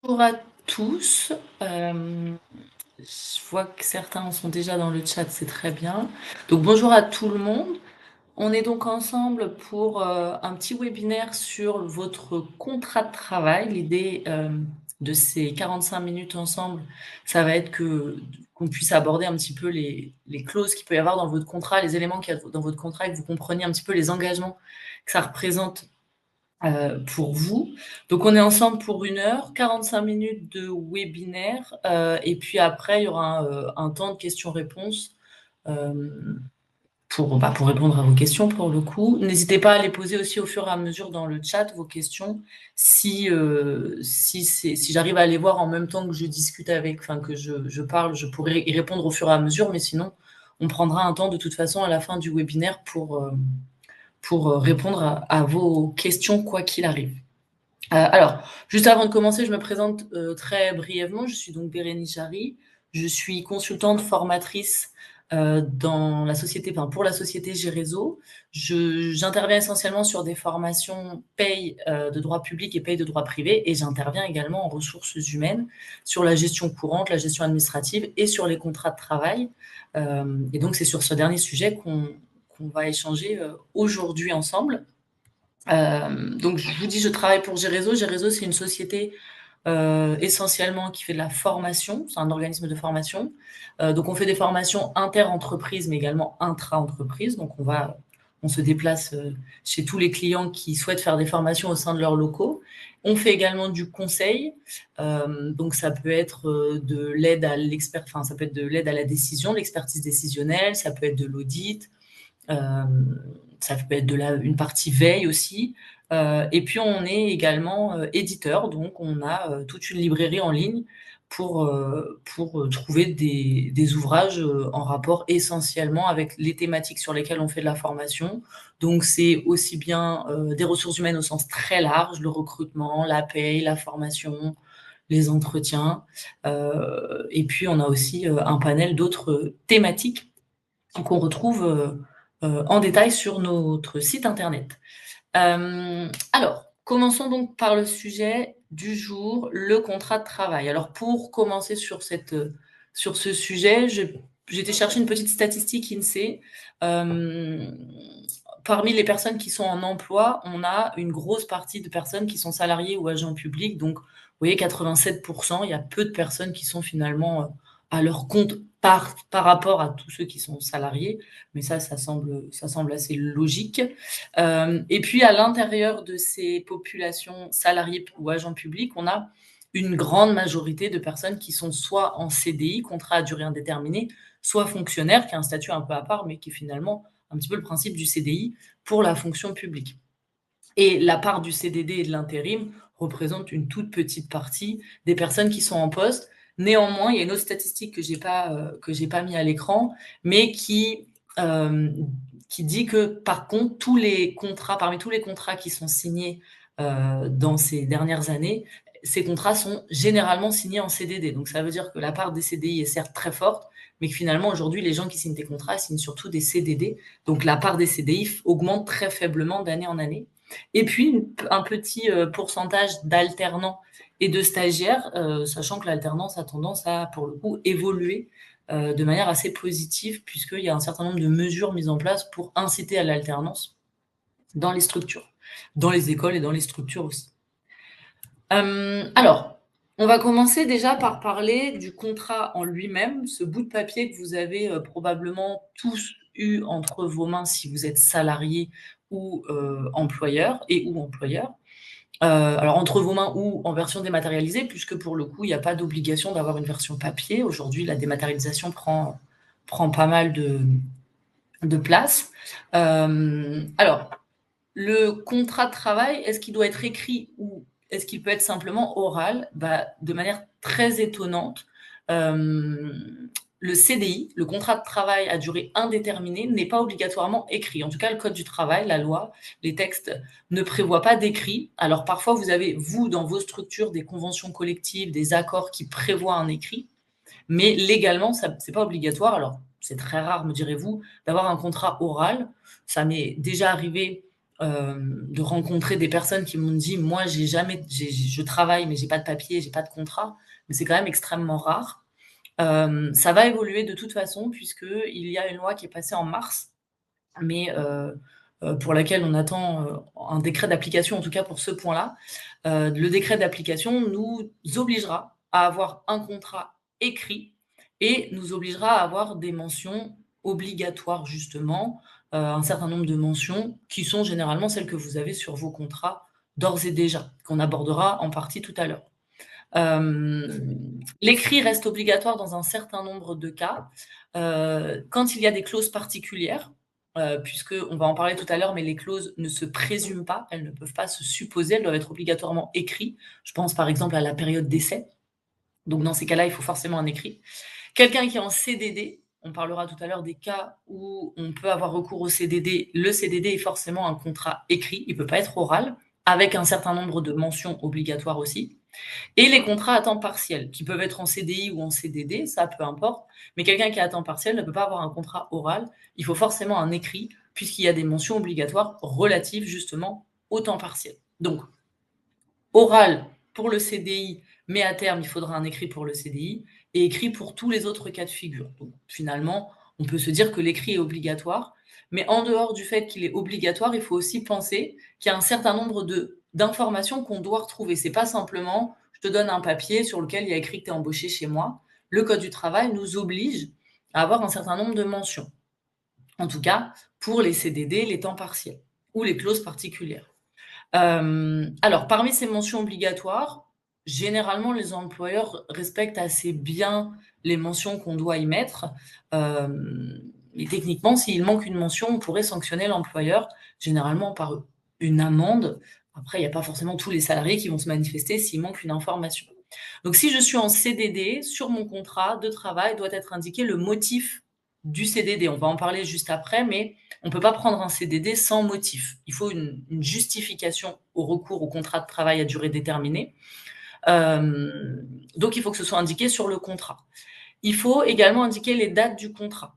Bonjour à tous. Je vois que certains sont déjà dans le chat, c'est très bien. Donc bonjour à tout le monde. On est donc ensemble pour un petit webinaire sur votre contrat de travail. L'idée de ces 45 minutes ensemble, ça va être qu'on puisse aborder un petit peu les clauses qu'il peut y avoir dans votre contrat, les éléments qu'il y a dans votre contrat, et que vous compreniez un petit peu les engagements que ça représente pour vous. Donc on est ensemble pour 1 heure, 45 minutes de webinaire, et puis après il y aura un temps de questions-réponses pour répondre à vos questions pour le coup. N'hésitez pas à les poser aussi au fur et à mesure dans le chat, vos questions. Si j'arrive à les voir en même temps que je discute enfin que je parle, je pourrai y répondre au fur et à mesure, mais sinon on prendra un temps de toute façon à la fin du webinaire pour répondre à vos questions quoi qu'il arrive. Alors, juste avant de commencer, je me présente très brièvement. Je suis donc Bérénice Jarry. Je suis consultante formatrice dans la société, enfin, pour la société Gérézo. J'interviens essentiellement sur des formations paye de droit public et paye de droit privé, et j'interviens également en ressources humaines sur la gestion courante, la gestion administrative et sur les contrats de travail. Et donc, c'est sur ce dernier sujet qu'on va échanger aujourd'hui ensemble. Donc, je vous dis, je travaille pour Gérézo. Gérézo, c'est une société essentiellement qui fait de la formation. C'est un organisme de formation. Donc, on fait des formations inter-entreprises, mais également intra-entreprises. Donc, on se déplace chez tous les clients qui souhaitent faire des formations au sein de leurs locaux. On fait également du conseil. Donc, ça peut être de l'aide à l'expert, enfin, ça peut être de l'aide à la décision, l'expertise décisionnelle, ça peut être de l'audit. Ça peut être une partie veille aussi. Et puis on est également éditeur, donc on a toute une librairie en ligne pour trouver des ouvrages en rapport essentiellement avec les thématiques sur lesquelles on fait de la formation. Donc c'est aussi bien des ressources humaines au sens très large, le recrutement, la paye, la formation, les entretiens. Et puis on a aussi un panel d'autres thématiques qu'on retrouve en détail sur notre site internet. Alors, commençons donc par le sujet du jour, le contrat de travail. Alors, pour commencer sur ce sujet, j'ai été chercher une petite statistique INSEE. Euh, Parmi les personnes qui sont en emploi, on a une grosse partie de personnes qui sont salariées ou agents publics. Donc, vous voyez, 87%, il y a peu de personnes qui sont finalement à leur compte par rapport à tous ceux qui sont salariés. Mais ça semble assez logique. Et puis, à l'intérieur de ces populations salariées ou agents publics, on a une grande majorité de personnes qui sont soit en CDI, contrat à durée indéterminée, soit fonctionnaires, qui a un statut un peu à part, mais qui est finalement un petit peu le principe du CDI pour la fonction publique. Et la part du CDD et de l'intérim représente une toute petite partie des personnes qui sont en poste. Néanmoins, il y a une autre statistique que j'ai pas mis à l'écran, mais qui dit que par contre, parmi tous les contrats qui sont signés dans ces dernières années, ces contrats sont généralement signés en CDD. Donc ça veut dire que la part des CDI est certes très forte, mais que finalement aujourd'hui, les gens qui signent des contrats signent surtout des CDD. Donc la part des CDI augmente très faiblement d'année en année. Et puis, un petit pourcentage d'alternants et de stagiaires, sachant que l'alternance a tendance à, pour le coup, évoluer de manière assez positive, puisqu'il y a un certain nombre de mesures mises en place pour inciter à l'alternance dans les structures, dans les écoles et dans les structures aussi. Alors, on va commencer déjà par parler du contrat en lui-même, ce bout de papier que vous avez probablement tous eu entre vos mains si vous êtes salarié ou employeur ou employeur. Alors entre vos mains ou en version dématérialisée, puisque pour le coup, il n'y a pas d'obligation d'avoir une version papier. Aujourd'hui, la dématérialisation prend pas mal de place. Alors, le contrat de travail, est-ce qu'il doit être écrit ou est-ce qu'il peut être simplement oral? De manière très étonnante, le CDI, le contrat de travail à durée indéterminée, n'est pas obligatoirement écrit. En tout cas, le code du travail, la loi, les textes ne prévoient pas d'écrit. Alors parfois, vous avez, vous, dans vos structures, des conventions collectives, des accords qui prévoient un écrit, mais légalement, ce n'est pas obligatoire. Alors, c'est très rare, me direz-vous, d'avoir un contrat oral. Ça m'est déjà arrivé de rencontrer des personnes qui m'ont dit: «Moi, je travaille, mais j'ai pas de papier, j'ai pas de contrat», mais c'est quand même extrêmement rare. Ça va évoluer de toute façon puisqu'il y a une loi qui est passée en mars, mais pour laquelle on attend, un décret d'application, en tout cas pour ce point-là. Le décret d'application nous obligera à avoir un contrat écrit et nous obligera à avoir des mentions obligatoires justement, un certain nombre de mentions qui sont généralement celles que vous avez sur vos contrats d'ores et déjà, qu'on abordera en partie tout à l'heure. L'écrit reste obligatoire dans un certain nombre de cas, quand il y a des clauses particulières, puisqu'on va en parler tout à l'heure, mais les clauses ne se présument pas, elles ne peuvent pas se supposer, elles doivent être obligatoirement écrites. Je pense par exemple à la période d'essai. Donc dans ces cas-là, il faut forcément un écrit. Quelqu'un qui est en CDD, on parlera tout à l'heure des cas où on peut avoir recours au CDD. Le CDD est forcément un contrat écrit, il ne peut pas être oral, avec un certain nombre de mentions obligatoires aussi. Et les contrats à temps partiel, qui peuvent être en CDI ou en CDD, ça peu importe, mais quelqu'un qui est à temps partiel ne peut pas avoir un contrat oral, il faut forcément un écrit, puisqu'il y a des mentions obligatoires relatives justement au temps partiel. Donc, oral pour le CDI, mais à terme, il faudra un écrit pour le CDI, et écrit pour tous les autres cas de figure. Donc, finalement, on peut se dire que l'écrit est obligatoire, mais en dehors du fait qu'il est obligatoire, il faut aussi penser qu'il y a un certain nombre d'informations qu'on doit retrouver. C'est pas simplement je te donne un papier sur lequel il y a écrit que tu es embauché chez moi. Le Code du travail nous oblige à avoir un certain nombre de mentions. En tout cas, pour les CDD, les temps partiels ou les clauses particulières. Alors, parmi ces mentions obligatoires, généralement, les employeurs respectent assez bien les mentions qu'on doit y mettre. Et techniquement, s'il manque une mention, on pourrait sanctionner l'employeur, généralement par une amende. Après, il n'y a pas forcément tous les salariés qui vont se manifester s'il manque une information. Donc, si je suis en CDD, sur mon contrat de travail doit être indiqué le motif du CDD. On va en parler juste après, mais on ne peut pas prendre un CDD sans motif. Il faut une justification au recours au contrat de travail à durée déterminée. Donc, il faut que ce soit indiqué sur le contrat. Il faut également indiquer les dates du contrat.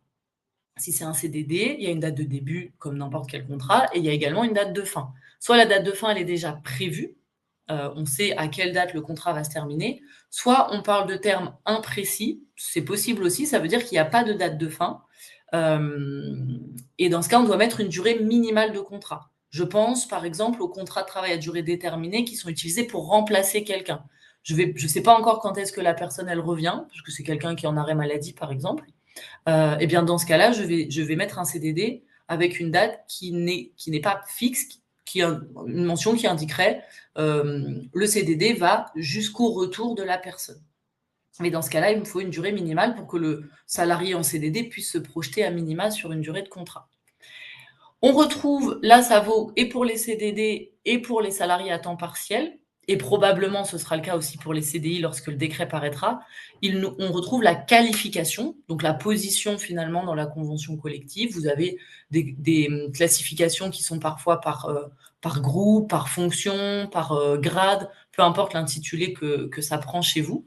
Si c'est un CDD, il y a une date de début, comme n'importe quel contrat, et il y a également une date de fin. Soit la date de fin, elle est déjà prévue, on sait à quelle date le contrat va se terminer, soit on parle de termes imprécis, c'est possible aussi, ça veut dire qu'il n'y a pas de date de fin, et dans ce cas, on doit mettre une durée minimale de contrat. Je pense, par exemple, aux contrats de travail à durée déterminée qui sont utilisés pour remplacer quelqu'un. Je ne sais pas encore quand est-ce que la personne, elle revient, parce que c'est quelqu'un qui est en arrêt maladie, par exemple. Et bien, dans ce cas-là, je vais mettre un CDD avec une date qui n'est pas fixe, qui a une mention qui indiquerait le CDD va jusqu'au retour de la personne. Mais dans ce cas-là, il me faut une durée minimale pour que le salarié en CDD puisse se projeter à minima sur une durée de contrat. On retrouve, là, ça vaut et pour les CDD et pour les salariés à temps partiel, et probablement ce sera le cas aussi pour les CDI lorsque le décret paraîtra. On retrouve la qualification, donc la position finalement dans la convention collective. Vous avez des classifications qui sont parfois par groupe, par fonction, par grade, peu importe l'intitulé que ça prend chez vous.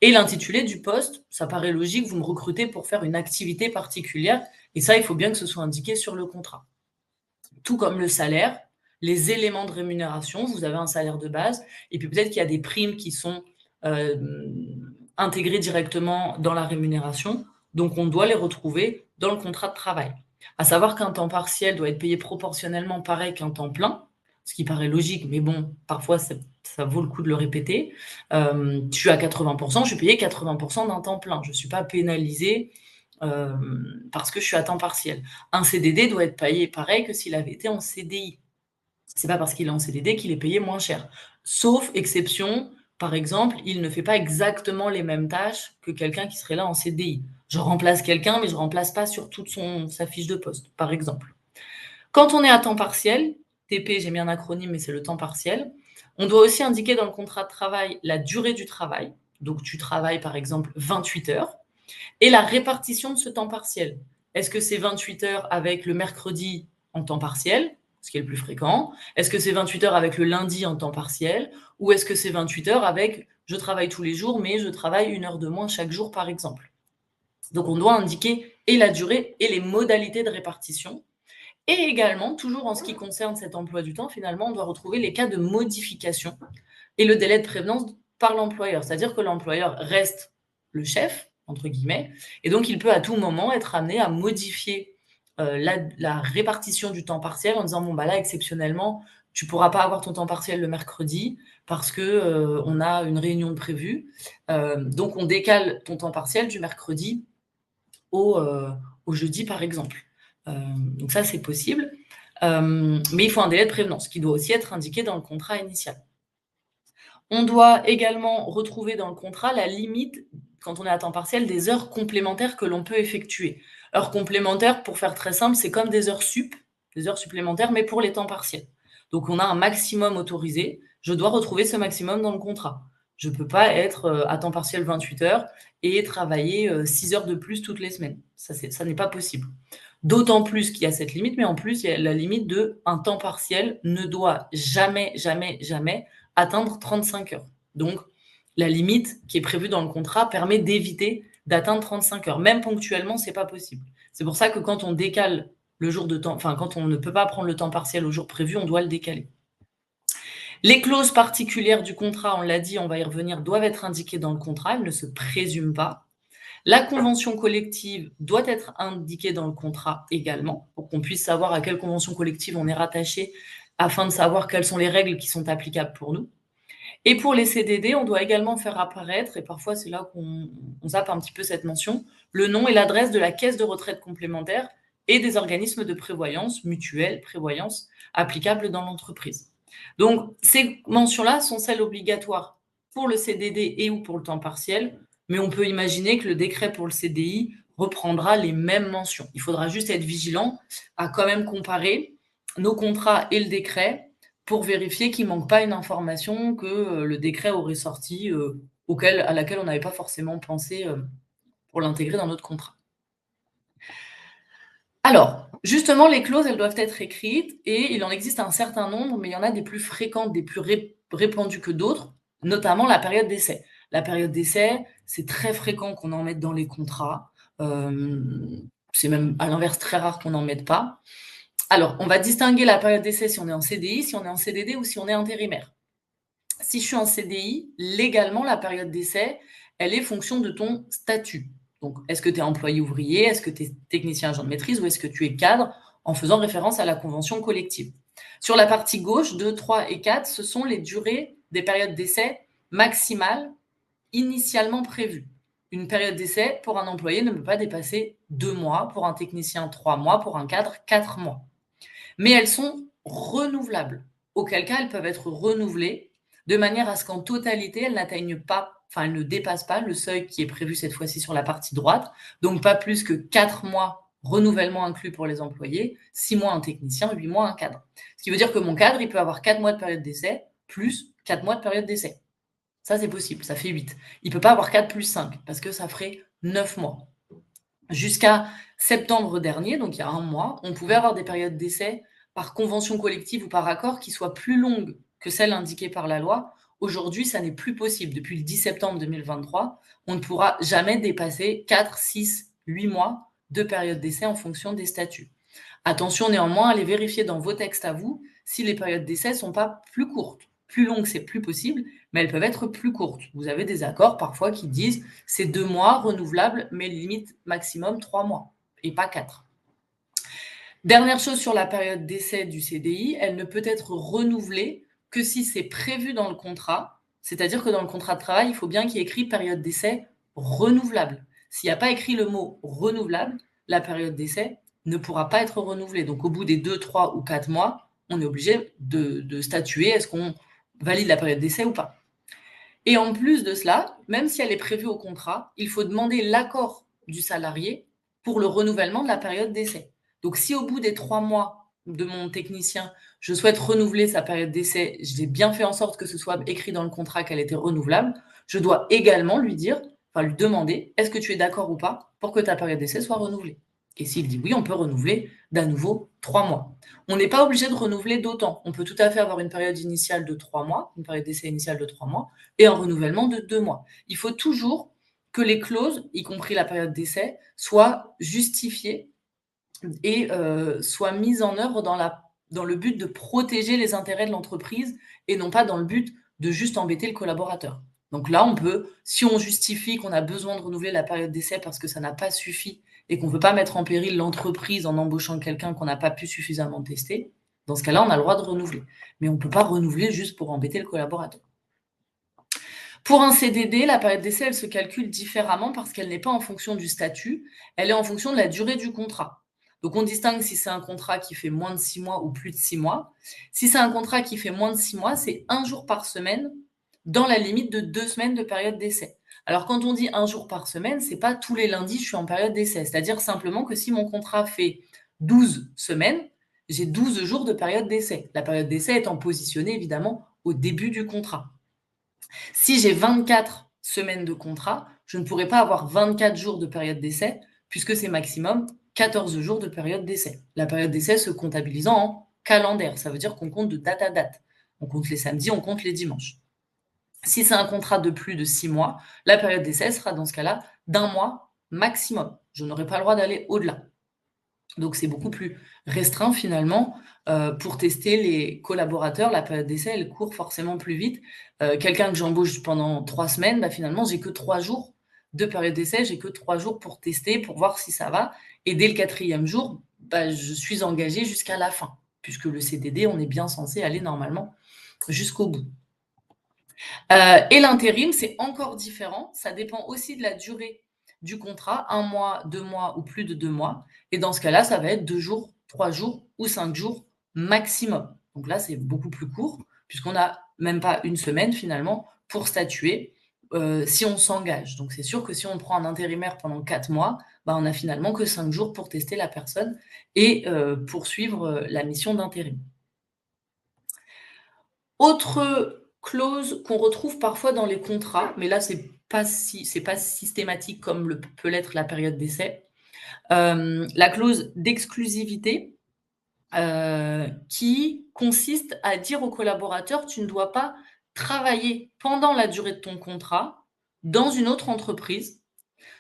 Et l'intitulé du poste, ça paraît logique, vous me recrutez pour faire une activité particulière, et ça, il faut bien que ce soit indiqué sur le contrat. Tout comme le salaire, les éléments de rémunération, vous avez un salaire de base, et puis peut-être qu'il y a des primes qui sont intégrées directement dans la rémunération, donc on doit les retrouver dans le contrat de travail. À savoir qu'un temps partiel doit être payé proportionnellement pareil qu'un temps plein, ce qui paraît logique, mais bon, parfois ça vaut le coup de le répéter. Je suis à 80%, je suis payé 80% d'un temps plein. Je ne suis pas pénalisée parce que je suis à temps partiel. Un CDD doit être payé pareil que s'il avait été en CDI. C'est pas parce qu'il est en CDD qu'il est payé moins cher. Sauf exception, par exemple, il ne fait pas exactement les mêmes tâches que quelqu'un qui serait là en CDI. Je remplace quelqu'un, mais je ne remplace pas sur toute sa fiche de poste, par exemple. Quand on est à temps partiel, TP, j'ai mis un acronyme, mais c'est le temps partiel, on doit aussi indiquer dans le contrat de travail la durée du travail. Donc, tu travailles, par exemple, 28 heures. Et la répartition de ce temps partiel. Est-ce que c'est 28 heures avec le mercredi en temps partiel, ce qui est le plus fréquent? Est-ce que c'est 28 heures avec le lundi en temps partiel? Ou est-ce que c'est 28 heures avec je travaille tous les jours, mais je travaille 1 heure de moins chaque jour, par exemple? Donc, on doit indiquer et la durée et les modalités de répartition. Et également, toujours en ce qui concerne cet emploi du temps, finalement, on doit retrouver les cas de modification et le délai de prévenance par l'employeur. C'est-à-dire que l'employeur reste le chef, entre guillemets, et donc il peut à tout moment être amené à modifier la répartition du temps partiel en disant, bon, bah là, exceptionnellement, tu ne pourras pas avoir ton temps partiel le mercredi parce que on a une réunion de prévue. Donc, on décale ton temps partiel du mercredi au, au jeudi, par exemple. Donc ça, c'est possible. Mais il faut un délai de prévenance qui doit aussi être indiqué dans le contrat initial. On doit également retrouver dans le contrat la limite, quand on est à temps partiel, des heures complémentaires que l'on peut effectuer. Heures complémentaires, pour faire très simple, c'est comme des heures sup, des heures supplémentaires, mais pour les temps partiels. Donc on a un maximum autorisé. Je dois retrouver ce maximum dans le contrat. Je ne peux pas être à temps partiel 28 heures et travailler 6 heures de plus toutes les semaines. Ça n'est pas possible. D'autant plus qu'il y a cette limite, mais en plus, il y a la limite de un temps partiel ne doit jamais, jamais, jamais atteindre 35 heures. Donc, la limite qui est prévue dans le contrat permet d'éviter d'atteindre 35 heures. Même ponctuellement, ce n'est pas possible. C'est pour ça que quand on décale le jour de temps, enfin, quand on ne peut pas prendre le temps partiel au jour prévu, on doit le décaler. Les clauses particulières du contrat, on l'a dit, on va y revenir, doivent être indiquées dans le contrat, elles ne se présument pas. La convention collective doit être indiquée dans le contrat également, pour qu'on puisse savoir à quelle convention collective on est rattaché, afin de savoir quelles sont les règles qui sont applicables pour nous. Et pour les CDD, on doit également faire apparaître, et parfois c'est là qu'on zappe un petit peu cette mention, le nom et l'adresse de la caisse de retraite complémentaire et des organismes de prévoyance, mutuelle, prévoyance, applicables dans l'entreprise. Donc, ces mentions-là sont celles obligatoires pour le CDD et ou pour le temps partiel, mais on peut imaginer que le décret pour le CDI reprendra les mêmes mentions. Il faudra juste être vigilant à quand même comparer nos contrats et le décret pour vérifier qu'il ne manque pas une information que le décret aurait sorti, à laquelle on n'avait pas forcément pensé pour l'intégrer dans notre contrat. Alors, justement, les clauses, elles doivent être écrites et il en existe un certain nombre, mais il y en a des plus fréquentes, des plus répandues que d'autres, notamment la période d'essai. La période d'essai, c'est très fréquent qu'on en mette dans les contrats. C'est même à l'inverse très rare qu'on n'en mette pas. Alors, on va distinguer la période d'essai si on est en CDI, si on est en CDD ou si on est intérimaire. Si je suis en CDI, légalement, la période d'essai, elle est fonction de ton statut. Donc, est-ce que tu es employé ouvrier, est-ce que tu es technicien agent de maîtrise ou est-ce que tu es cadre, en faisant référence à la convention collective. Sur la partie gauche, 2, 3 et 4, ce sont les durées des périodes d'essai maximales initialement prévues. Une période d'essai pour un employé ne peut pas dépasser 2 mois, pour un technicien 3 mois, pour un cadre 4 mois. Mais elles sont renouvelables, auquel cas elles peuvent être renouvelées de manière à ce qu'en totalité, elles n'atteignent pas, enfin, elles ne dépassent pas le seuil qui est prévu cette fois-ci sur la partie droite, donc pas plus que 4 mois renouvellement inclus pour les employés, 6 mois un technicien, 8 mois un cadre. Ce qui veut dire que mon cadre, il peut avoir 4 mois de période d'essai plus 4 mois de période d'essai. Ça, c'est possible, ça fait 8. Il ne peut pas avoir 4 plus 5, parce que ça ferait 9 mois. Jusqu'à septembre dernier, donc il y a un mois, on pouvait avoir des périodes d'essai par convention collective ou par accord qui soient plus longues que celles indiquées par la loi. Aujourd'hui, ça n'est plus possible. Depuis le 10 septembre 2023, on ne pourra jamais dépasser 4, 6, 8 mois de période d'essai en fonction des statuts. Attention néanmoins à aller vérifier dans vos textes à vous si les périodes d'essai ne sont pas plus courtes. Plus longues, c'est plus possible, mais elles peuvent être plus courtes. Vous avez des accords parfois qui disent c'est 2 mois renouvelables, mais limite maximum 3 mois et pas 4. Dernière chose sur la période d'essai du CDI, elle ne peut être renouvelée que si c'est prévu dans le contrat, c'est-à-dire que dans le contrat de travail, il faut bien qu'il y ait écrit période d'essai renouvelable. S'il n'y a pas écrit le mot renouvelable, la période d'essai ne pourra pas être renouvelée. Donc au bout des 2, 3 ou 4 mois, on est obligé de statuer, est-ce qu'on valide la période d'essai ou pas. Et en plus de cela, même si elle est prévue au contrat, il faut demander l'accord du salarié pour le renouvellement de la période d'essai. Donc si au bout des 3 mois de mon technicien, je souhaite renouveler sa période d'essai, j'ai bien fait en sorte que ce soit écrit dans le contrat qu'elle était renouvelable, je dois également lui demander, est-ce que tu es d'accord ou pas pour que ta période d'essai soit renouvelée? Et s'il dit oui, on peut renouveler d'à nouveau 3 mois. On n'est pas obligé de renouveler d'autant. On peut tout à fait avoir une période initiale de 3 mois, une période d'essai initiale de 3 mois, et un renouvellement de 2 mois. Il faut toujours que les clauses, y compris la période d'essai, soient justifiées et soit mise en œuvre dans le but de protéger les intérêts de l'entreprise et non pas dans le but de juste embêter le collaborateur. Donc là, on peut, si on justifie qu'on a besoin de renouveler la période d'essai parce que ça n'a pas suffi et qu'on ne veut pas mettre en péril l'entreprise en embauchant quelqu'un qu'on n'a pas pu suffisamment tester, dans ce cas-là, on a le droit de renouveler. Mais on ne peut pas renouveler juste pour embêter le collaborateur. Pour un CDD, la période d'essai, elle se calcule différemment parce qu'elle n'est pas en fonction du statut, elle est en fonction de la durée du contrat. Donc on distingue si c'est un contrat qui fait moins de 6 mois ou plus de 6 mois. Si c'est un contrat qui fait moins de 6 mois, c'est 1 jour par semaine dans la limite de 2 semaines de période d'essai. Alors quand on dit 1 jour par semaine, c'est pas tous les lundis je suis en période d'essai. C'est-à-dire simplement que si mon contrat fait 12 semaines, j'ai 12 jours de période d'essai. La période d'essai étant positionnée évidemment au début du contrat. Si j'ai 24 semaines de contrat, je ne pourrai pas avoir 24 jours de période d'essai puisque c'est maximum 14 jours de période d'essai. La période d'essai se comptabilisant en calendaire, ça veut dire qu'on compte de date à date. On compte les samedis, on compte les dimanches. Si c'est un contrat de plus de 6 mois, la période d'essai sera dans ce cas-là d'1 mois maximum. Je n'aurai pas le droit d'aller au-delà. Donc c'est beaucoup plus restreint finalement. Pour tester les collaborateurs, la période d'essai, elle court forcément plus vite. Quelqu'un que j'embauche pendant 3 semaines, bah, finalement, j'ai que 3 jours de période d'essai, j'ai que 3 jours pour tester, pour voir si ça va. Et dès le 4e jour, bah, je suis engagée jusqu'à la fin, puisque le CDD, on est bien censé aller normalement jusqu'au bout. Et l'intérim, c'est encore différent. Ça dépend aussi de la durée du contrat, 1 mois, 2 mois ou plus de 2 mois. Et dans ce cas-là, ça va être 2 jours, 3 jours ou 5 jours maximum. Donc là, c'est beaucoup plus court, puisqu'on n'a même pas une semaine finalement pour statuer si on s'engage. Donc c'est sûr que si on prend un intérimaire pendant 4 mois, bah, on n'a finalement que 5 jours pour tester la personne et poursuivre la mission d'intérim. Autre clause qu'on retrouve parfois dans les contrats, mais là c'est pas systématique comme peut l'être la période d'essai. La clause d'exclusivité, qui consiste à dire au collaborateur: «Tu ne dois pas travailler pendant la durée de ton contrat dans une autre entreprise».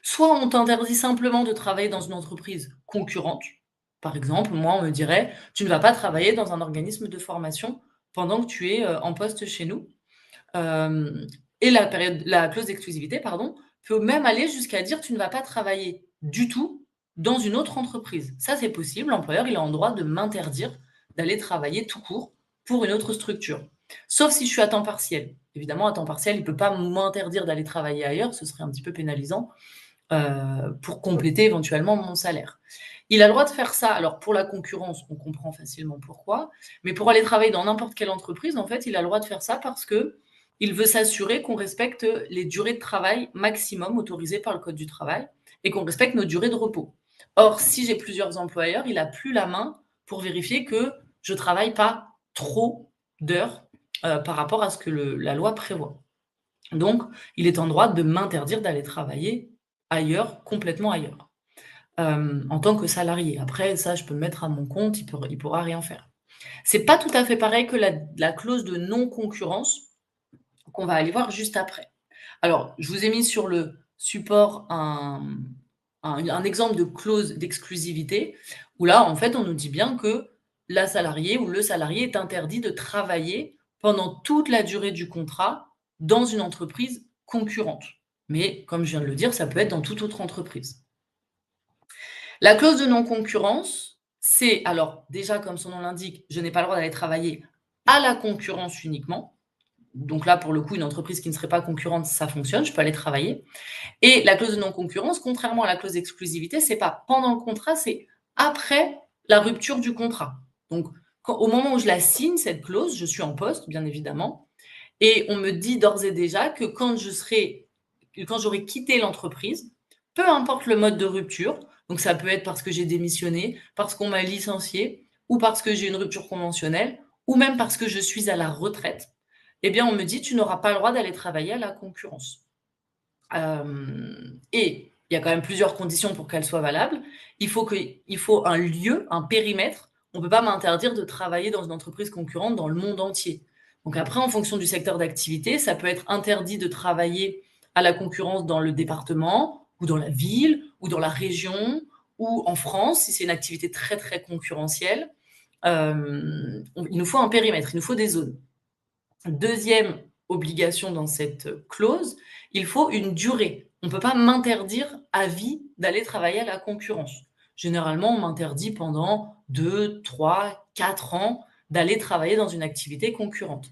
Soit on t'interdit simplement de travailler dans une entreprise concurrente. Par exemple, moi, on me dirait: «Tu ne vas pas travailler dans un organisme de formation pendant que tu es, en poste chez nous». Hem et la clause d'exclusivité, pardon, peut même aller jusqu'à dire: «Tu ne vas pas travailler du tout dans une autre entreprise». Ça, c'est possible, l'employeur, il a en droit de m'interdire d'aller travailler tout court pour une autre structure. Sauf si je suis à temps partiel. Évidemment, à temps partiel, il ne peut pas m'interdire d'aller travailler ailleurs, ce serait un petit peu pénalisant, pour compléter éventuellement mon salaire. Il a le droit de faire ça, alors pour la concurrence, on comprend facilement pourquoi, mais pour aller travailler dans n'importe quelle entreprise, en fait, il a le droit de faire ça parce qu'il veut s'assurer qu'on respecte les durées de travail maximum autorisées par le code du travail et qu'on respecte nos durées de repos. Or, si j'ai plusieurs employeurs, il n'a plus la main pour vérifier que je ne travaille pas trop d'heures par rapport à ce que la loi prévoit. Donc, il est en droit de m'interdire d'aller travailler ailleurs, complètement ailleurs, en tant que salarié. Après ça, je peux me mettre à mon compte, il pourra rien faire. C'est pas tout à fait pareil que la clause de non-concurrence qu'on va aller voir juste après. Alors, je vous ai mis sur le support un exemple de clause d'exclusivité où là, en fait, on nous dit bien que la salariée ou le salarié est interdit de travailler pendant toute la durée du contrat dans une entreprise concurrente. Mais comme je viens de le dire, ça peut être dans toute autre entreprise. La clause de non-concurrence, c'est alors déjà, comme son nom l'indique, je n'ai pas le droit d'aller travailler à la concurrence uniquement. Donc là, pour le coup, une entreprise qui ne serait pas concurrente, ça fonctionne, je peux aller travailler. Et la clause de non-concurrence, contrairement à la clause d'exclusivité, c'est pas pendant le contrat, c'est après la rupture du contrat. Donc, au moment où je la signe, cette clause, je suis en poste, bien évidemment, et on me dit d'ores et déjà que quand j'aurai quitté l'entreprise, peu importe le mode de rupture, donc ça peut être parce que j'ai démissionné, parce qu'on m'a licencié, ou parce que j'ai une rupture conventionnelle, ou même parce que je suis à la retraite, eh bien, on me dit: «Tu n'auras pas le droit d'aller travailler à la concurrence». Et il y a quand même plusieurs conditions pour qu'elle soit valable. Il faut un lieu, un périmètre. On ne peut pas m'interdire de travailler dans une entreprise concurrente dans le monde entier. Donc après, en fonction du secteur d'activité, ça peut être interdit de travailler à la concurrence dans le département ou dans la ville ou dans la région ou en France, si c'est une activité très, très concurrentielle, il nous faut un périmètre, il nous faut des zones. Deuxième obligation dans cette clause, il faut une durée. On ne peut pas m'interdire à vie d'aller travailler à la concurrence. Généralement, on m'interdit pendant 2, 3, 4 ans d'aller travailler dans une activité concurrente.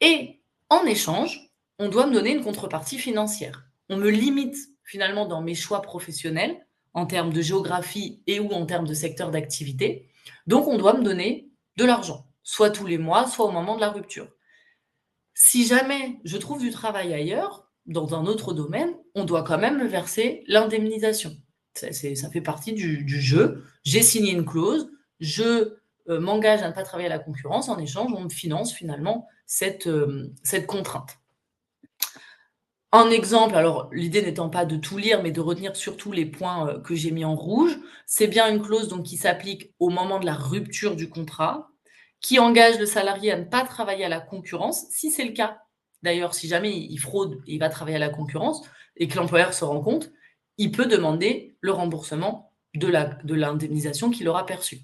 Et en échange, on doit me donner une contrepartie financière. On me limite finalement dans mes choix professionnels en termes de géographie et ou en termes de secteur d'activité. Donc, on doit me donner de l'argent, soit tous les mois, soit au moment de la rupture. Si jamais je trouve du travail ailleurs, dans un autre domaine, on doit quand même me verser l'indemnisation. Ça fait partie du jeu. J'ai signé une clause, je m'engage à ne pas travailler à la concurrence. En échange, on me finance finalement cette contrainte. Un exemple, alors l'idée n'étant pas de tout lire, mais de retenir surtout les points que j'ai mis en rouge, c'est bien une clause donc, qui s'applique au moment de la rupture du contrat, qui engage le salarié à ne pas travailler à la concurrence, si c'est le cas. D'ailleurs, si jamais il fraude et il va travailler à la concurrence et que l'employeur se rend compte, il peut demander le remboursement de l'indemnisation qu'il aura perçue.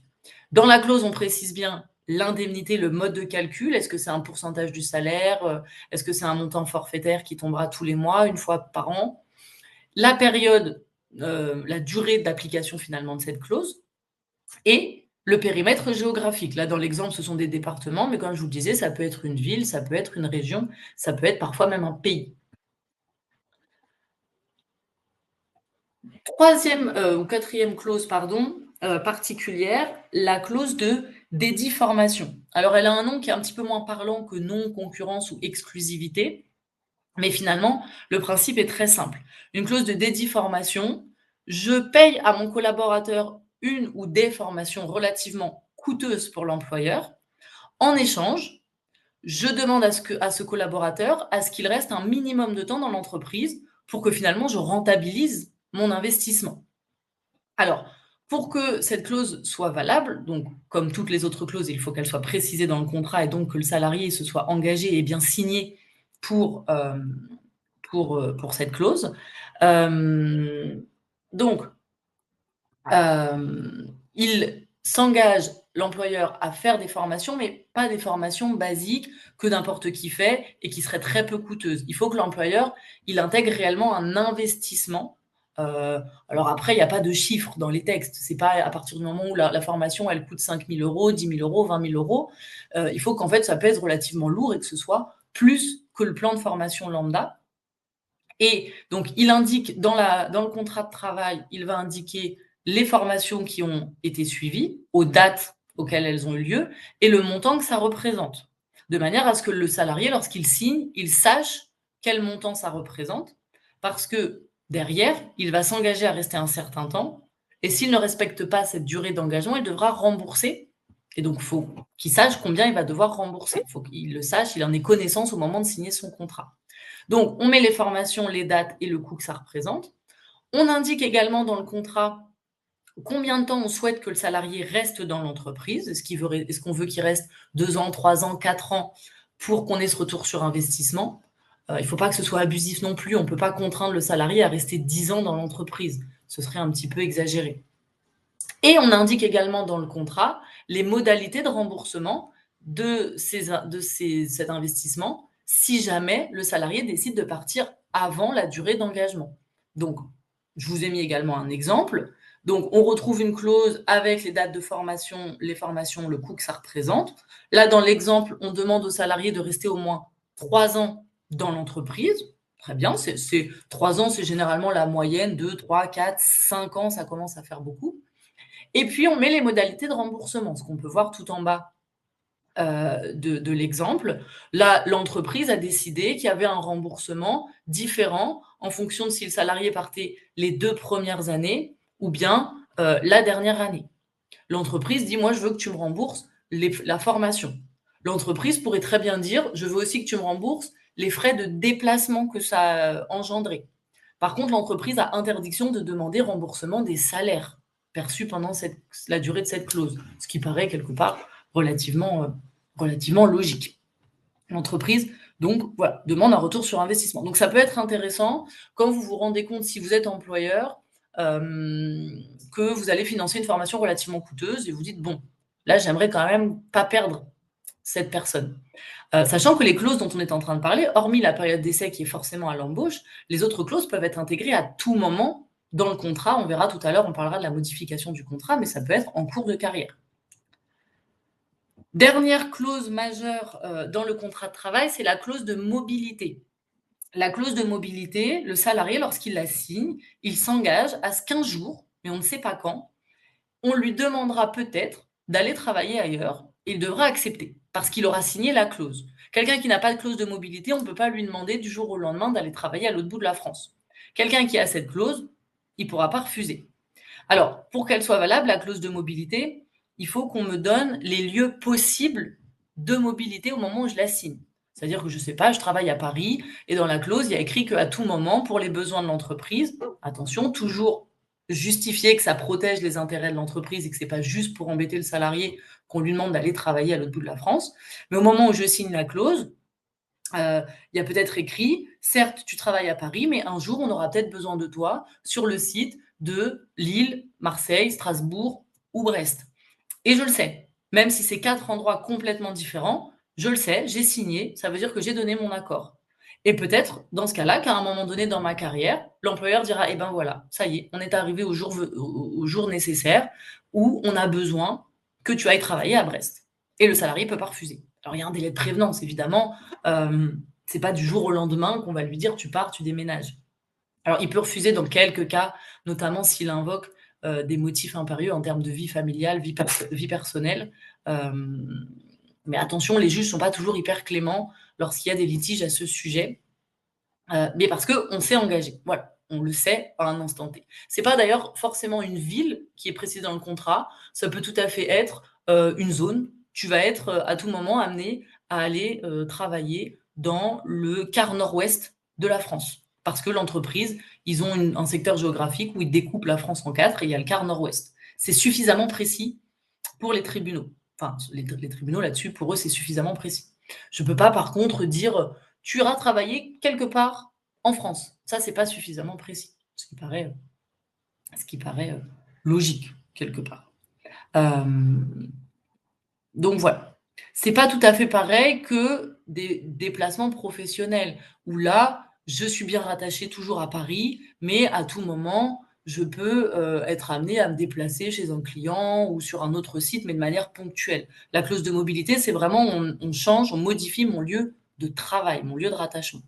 Dans la clause, on précise bien l'indemnité, le mode de calcul. Est-ce que c'est un pourcentage du salaire? Est-ce que c'est un montant forfaitaire qui tombera tous les mois, une fois par an? La période, la durée d'application finalement de cette clause et le périmètre géographique. Là, dans l'exemple, ce sont des départements, mais comme je vous le disais, ça peut être une ville, ça peut être une région, ça peut être parfois même un pays. Troisième ou quatrième clause, pardon, particulière, la clause de dédit formation. Alors, elle a un nom qui est un petit peu moins parlant que non, concurrence ou exclusivité, mais finalement, le principe est très simple. Une clause de dédit formation, je paye à mon collaborateur une ou des formations relativement coûteuses pour l'employeur. En échange, je demande à ce collaborateur à ce qu'il reste un minimum de temps dans l'entreprise pour que finalement je rentabilise mon investissement. Alors, pour que cette clause soit valable, donc comme toutes les autres clauses, il faut qu'elle soit précisée dans le contrat et donc que le salarié se soit engagé et bien signé pour cette clause. Donc, il s'engage, l'employeur, à faire des formations, mais pas des formations basiques que n'importe qui fait et qui seraient très peu coûteuses. Il faut que l'employeur, il intègre réellement un investissement. Alors après, il n'y a pas de chiffres dans les textes. C'est pas à partir du moment où la formation, elle coûte 5 000 €, 10 000 €, 20 000 €. Il faut qu'en fait, ça pèse relativement lourd et que ce soit plus que le plan de formation lambda. Et donc, il indique dans le contrat de travail, il va indiquer les formations qui ont été suivies, aux dates auxquelles elles ont eu lieu, et le montant que ça représente. De manière à ce que le salarié, lorsqu'il signe, il sache quel montant ça représente, parce que derrière, il va s'engager à rester un certain temps, et s'il ne respecte pas cette durée d'engagement, il devra rembourser. Et donc, il faut qu'il sache combien il va devoir rembourser. Il faut qu'il le sache, il en ait connaissance au moment de signer son contrat. Donc, on met les formations, les dates et le coût que ça représente. On indique également dans le contrat combien de temps on souhaite que le salarié reste dans l'entreprise. Est-ce qu'on veut qu'il reste 2 ans, 3 ans, 4 ans pour qu'on ait ce retour sur investissement? Il ne faut pas que ce soit abusif non plus. On ne peut pas contraindre le salarié à rester 10 ans dans l'entreprise. Ce serait un petit peu exagéré. Et on indique également dans le contrat les modalités de remboursement de cet investissement si jamais le salarié décide de partir avant la durée d'engagement. Donc, je vous ai mis également un exemple. Donc, on retrouve une clause avec les dates de formation, les formations, le coût que ça représente. Là, dans l'exemple, on demande au salarié de rester au moins 3 ans dans l'entreprise. Très bien, 3 ans, c'est généralement la moyenne, 2, 3, 4, 5 ans, ça commence à faire beaucoup. Et puis, on met les modalités de remboursement, ce qu'on peut voir tout en bas de l'exemple. Là, l'entreprise a décidé qu'il y avait un remboursement différent en fonction de si le salarié partait les 2 premières années ou bien la dernière année. L'entreprise dit, moi, je veux que tu me rembourses la formation. L'entreprise pourrait très bien dire, je veux aussi que tu me rembourses les frais de déplacement que ça a engendré. Par contre, l'entreprise a interdiction de demander remboursement des salaires perçus pendant la durée de cette clause, ce qui paraît quelque part relativement logique. L'entreprise, donc, voilà, demande un retour sur investissement. Donc, ça peut être intéressant quand vous vous rendez compte, si vous êtes employeur, que vous allez financer une formation relativement coûteuse et vous dites: «Bon, là, j'aimerais quand même pas perdre cette personne». Sachant que les clauses dont on est en train de parler, hormis la période d'essai qui est forcément à l'embauche, les autres clauses peuvent être intégrées à tout moment dans le contrat. On verra tout à l'heure, on parlera de la modification du contrat, mais ça peut être en cours de carrière. Dernière clause majeure, dans le contrat de travail, c'est la clause de mobilité. La clause de mobilité, le salarié, lorsqu'il la signe, il s'engage à ce qu'un jour, mais on ne sait pas quand, on lui demandera peut-être d'aller travailler ailleurs et il devra accepter parce qu'il aura signé la clause. Quelqu'un qui n'a pas de clause de mobilité, on ne peut pas lui demander du jour au lendemain d'aller travailler à l'autre bout de la France. Quelqu'un qui a cette clause, il ne pourra pas refuser. Alors, pour qu'elle soit valable, la clause de mobilité, il faut qu'on me donne les lieux possibles de mobilité au moment où je la signe. C'est-à-dire que je ne sais pas, je travaille à Paris et dans la clause, il y a écrit qu'à tout moment, pour les besoins de l'entreprise, attention, toujours justifier que ça protège les intérêts de l'entreprise et que ce n'est pas juste pour embêter le salarié qu'on lui demande d'aller travailler à l'autre bout de la France. Mais au moment où je signe la clause, il y a peut-être écrit, certes, tu travailles à Paris, mais un jour, on aura peut-être besoin de toi sur le site de Lille, Marseille, Strasbourg ou Brest. Et je le sais, même si c'est 4 endroits complètement différents, je le sais, j'ai signé, ça veut dire que j'ai donné mon accord. Et peut-être, dans ce cas-là, qu'à un moment donné dans ma carrière, l'employeur dira, eh ben voilà, ça y est, on est arrivé au jour nécessaire où on a besoin que tu ailles travailler à Brest. Et le salarié ne peut pas refuser. Alors, il y a un délai de prévenance, évidemment. C'est pas du jour au lendemain qu'on va lui dire, tu pars, tu déménages. Alors, il peut refuser dans quelques cas, notamment s'il invoque des motifs impérieux en termes de vie familiale, vie personnelle. Mais attention, les juges ne sont pas toujours hyper cléments lorsqu'il y a des litiges à ce sujet, mais parce qu'on s'est engagé. Voilà, on le sait à un instant T. Ce n'est pas d'ailleurs forcément une ville qui est précisée dans le contrat, ça peut tout à fait être une zone. Tu vas être à tout moment amené à aller travailler dans le quart nord-ouest de la France. Parce que l'entreprise, ils ont un secteur géographique où ils découpent la France en 4 et il y a le quart nord-ouest. C'est suffisamment précis pour les tribunaux. Enfin, les tribunaux là-dessus, pour eux, c'est suffisamment précis. Je ne peux pas, par contre, dire tu iras travailler quelque part en France. Ça, c'est pas suffisamment précis. Ce qui paraît logique, quelque part. Donc voilà. C'est pas tout à fait pareil que des déplacements professionnels, où là, je suis bien rattachée toujours à Paris, mais à tout moment, je peux être amenée à me déplacer chez un client ou sur un autre site, mais de manière ponctuelle. La clause de mobilité, c'est vraiment on change, on modifie mon lieu de travail, mon lieu de rattachement.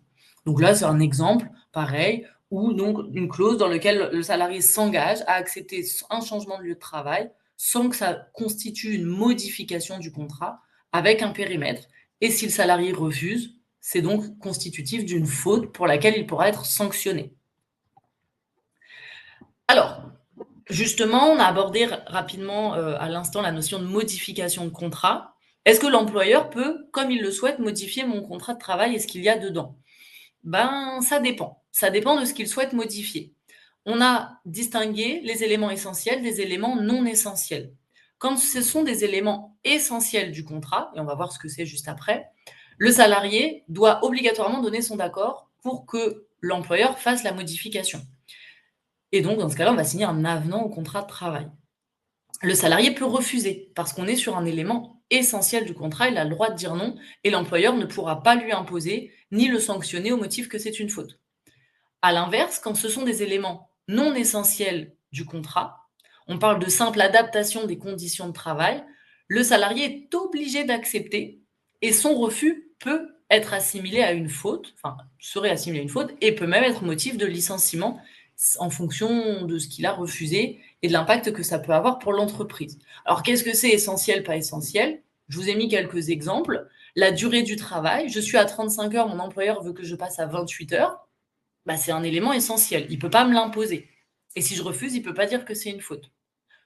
Donc là, c'est un exemple, pareil, où donc une clause dans laquelle le salarié s'engage à accepter un changement de lieu de travail sans que ça constitue une modification du contrat avec un périmètre. Et si le salarié refuse, c'est donc constitutif d'une faute pour laquelle il pourra être sanctionné. Alors, justement, on a abordé rapidement à l'instant la notion de modification de contrat. Est-ce que l'employeur peut, comme il le souhaite, modifier mon contrat de travail et ce qu'il y a dedans? Ben, ça dépend. Ça dépend de ce qu'il souhaite modifier. On a distingué les éléments essentiels des éléments non essentiels. Quand ce sont des éléments essentiels du contrat, et on va voir ce que c'est juste après, le salarié doit obligatoirement donner son accord pour que l'employeur fasse la modification. Et donc, dans ce cas-là, on va signer un avenant au contrat de travail. Le salarié peut refuser parce qu'on est sur un élément essentiel du contrat, il a le droit de dire non et l'employeur ne pourra pas lui imposer ni le sanctionner au motif que c'est une faute. À l'inverse, quand ce sont des éléments non essentiels du contrat, on parle de simple adaptation des conditions de travail, le salarié est obligé d'accepter et son refus peut être assimilé à une faute, enfin serait assimilé à une faute et peut même être motif de licenciement en fonction de ce qu'il a refusé et de l'impact que ça peut avoir pour l'entreprise. Alors qu'est-ce que c'est essentiel, pas essentiel? Je vous ai mis quelques exemples. La durée du travail, je suis à 35 heures, mon employeur veut que je passe à 28 heures. Bah, c'est un élément essentiel. Il ne peut pas me l'imposer. Et si je refuse, il ne peut pas dire que c'est une faute.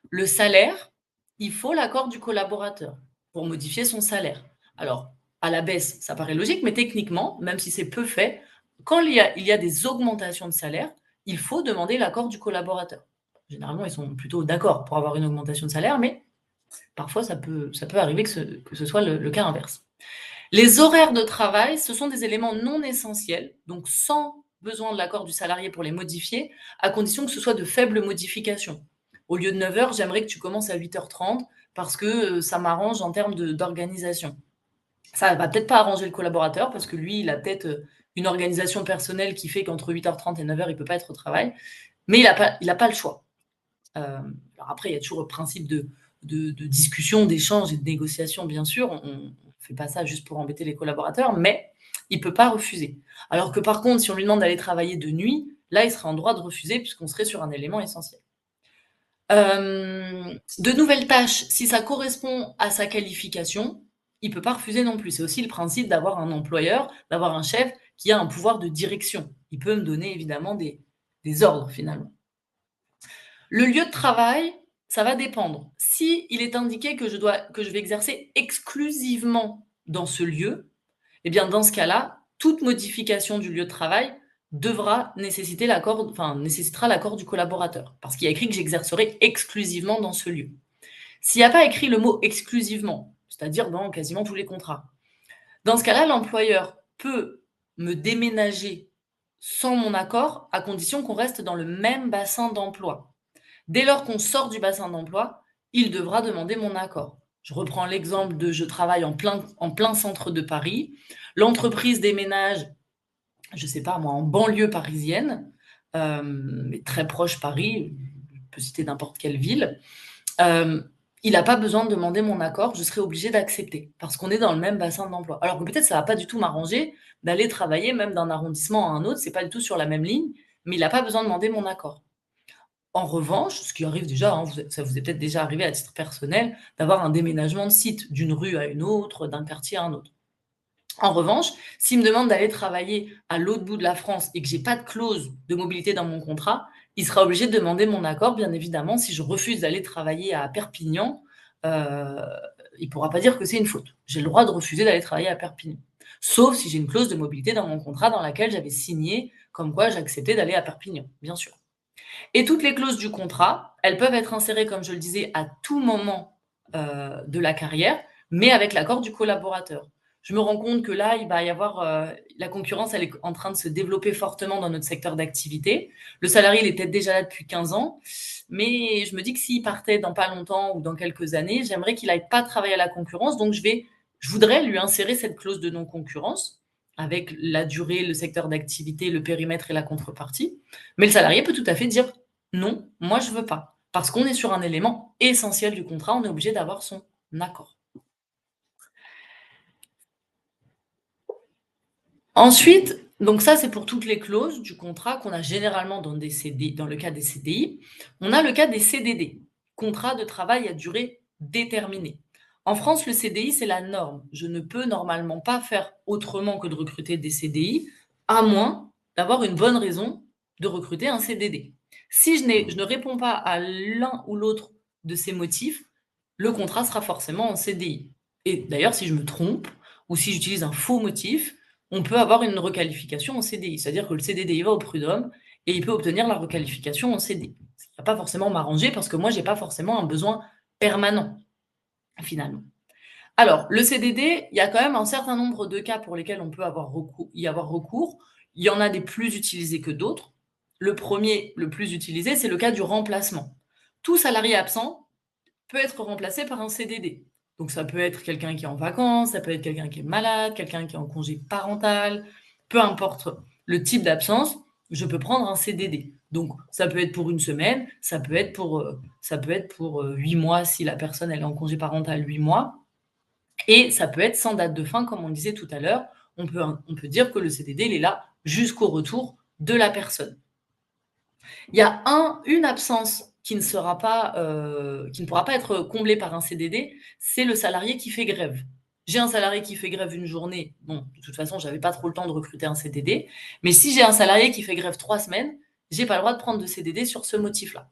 Le salaire, il faut l'accord du collaborateur pour modifier son salaire. Alors, à la baisse, ça paraît logique, mais techniquement, même si c'est peu fait, quand il y a des augmentations de salaire, il faut demander l'accord du collaborateur. Généralement, ils sont plutôt d'accord pour avoir une augmentation de salaire, mais parfois, ça peut arriver que ce soit le cas inverse. Les horaires de travail, ce sont des éléments non essentiels, donc sans besoin de l'accord du salarié pour les modifier, à condition que ce soit de faibles modifications. Au lieu de 9 heures, j'aimerais que tu commences à 8h30 parce que ça m'arrange en termes d'organisation. Ça va peut-être pas arranger le collaborateur parce que lui, il a peut-être une organisation personnelle qui fait qu'entre 8h30 et 9 heures, il peut pas être au travail, mais il a pas le choix. Alors après, il y a toujours le principe de discussion, d'échange et de négociation, bien sûr. On ne fait pas ça juste pour embêter les collaborateurs, mais il ne peut pas refuser. Alors que par contre, si on lui demande d'aller travailler de nuit, là, il serait en droit de refuser puisqu'on serait sur un élément essentiel. De nouvelles tâches, si ça correspond à sa qualification, il ne peut pas refuser non plus. C'est aussi le principe d'avoir un employeur, d'avoir un chef qui a un pouvoir de direction. Il peut me donner évidemment des ordres finalement. Le lieu de travail, ça va dépendre. Si il est indiqué que je vais exercer exclusivement dans ce lieu, eh bien dans ce cas-là, toute modification du lieu de travail nécessitera l'accord du collaborateur, parce qu'il y a écrit que j'exercerai exclusivement dans ce lieu. S'il n'y a pas écrit le mot exclusivement, c'est-à-dire dans quasiment tous les contrats, dans ce cas-là, l'employeur peut me déménager sans mon accord, à condition qu'on reste dans le même bassin d'emploi. Dès lors qu'on sort du bassin d'emploi, il devra demander mon accord. Je reprends l'exemple de je travaille en plein centre de Paris. L'entreprise déménage, je ne sais pas moi, en banlieue parisienne, mais très proche Paris, je peux citer n'importe quelle ville. Il n'a pas besoin de demander mon accord, je serai obligée d'accepter, parce qu'on est dans le même bassin d'emploi. Alors que peut-être ça ne va pas du tout m'arranger d'aller travailler même d'un arrondissement à un autre, ce n'est pas du tout sur la même ligne, mais il n'a pas besoin de demander mon accord. En revanche, ce qui arrive déjà, ça vous est peut-être déjà arrivé à titre personnel, d'avoir un déménagement de site, d'une rue à une autre, d'un quartier à un autre. En revanche, s'il me demande d'aller travailler à l'autre bout de la France et que je n'ai pas de clause de mobilité dans mon contrat, il sera obligé de demander mon accord, bien évidemment. Si je refuse d'aller travailler à Perpignan, il ne pourra pas dire que c'est une faute. J'ai le droit de refuser d'aller travailler à Perpignan. Sauf si j'ai une clause de mobilité dans mon contrat dans laquelle j'avais signé comme quoi j'acceptais d'aller à Perpignan, bien sûr. Et toutes les clauses du contrat, elles peuvent être insérées, comme je le disais, à tout moment de la carrière, mais avec l'accord du collaborateur. Je me rends compte que là, il va y avoir la concurrence, elle est en train de se développer fortement dans notre secteur d'activité. Le salarié, il est peut-être déjà là depuis 15 ans, mais je me dis que s'il partait dans pas longtemps ou dans quelques années, j'aimerais qu'il n'aille pas travailler à la concurrence. Donc, je voudrais lui insérer cette clause de non-concurrence avec la durée, le secteur d'activité, le périmètre et la contrepartie. Mais le salarié peut tout à fait dire non, moi je ne veux pas. Parce qu'on est sur un élément essentiel du contrat, on est obligé d'avoir son accord. Ensuite, donc ça c'est pour toutes les clauses du contrat qu'on a généralement dans le cas des CDI. On a le cas des CDD, contrat de travail à durée déterminée. En France, le CDI, c'est la norme. Je ne peux normalement pas faire autrement que de recruter des CDI, à moins d'avoir une bonne raison de recruter un CDD. Si je ne réponds pas à l'un ou l'autre de ces motifs, le contrat sera forcément en CDI. Et d'ailleurs, si je me trompe ou si j'utilise un faux motif, on peut avoir une requalification en CDI. C'est-à-dire que le CDD, il va au prud'homme et il peut obtenir la requalification en CDI. Ce qui ne va pas forcément m'arranger parce que moi, je n'ai pas forcément un besoin permanent, finalement. Alors, le CDD, il y a quand même un certain nombre de cas pour lesquels on peut y avoir recours. Il y en a des plus utilisés que d'autres. Le premier, le plus utilisé, c'est le cas du remplacement. Tout salarié absent peut être remplacé par un CDD. Donc, ça peut être quelqu'un qui est en vacances, ça peut être quelqu'un qui est malade, quelqu'un qui est en congé parental, peu importe le type d'absence, je peux prendre un CDD. Donc, ça peut être pour une semaine, ça peut être pour 8 mois si la personne elle est en congé parental 8 mois. Et ça peut être sans date de fin, comme on disait tout à l'heure. On peut dire que le CDD, il est là jusqu'au retour de la personne. Il y a une absence qui ne pourra pas être comblée par un CDD, c'est le salarié qui fait grève. J'ai un salarié qui fait grève une journée. Bon, de toute façon, je n'avais pas trop le temps de recruter un CDD. Mais si j'ai un salarié qui fait grève 3 semaines, je n'ai pas le droit de prendre de CDD sur ce motif-là.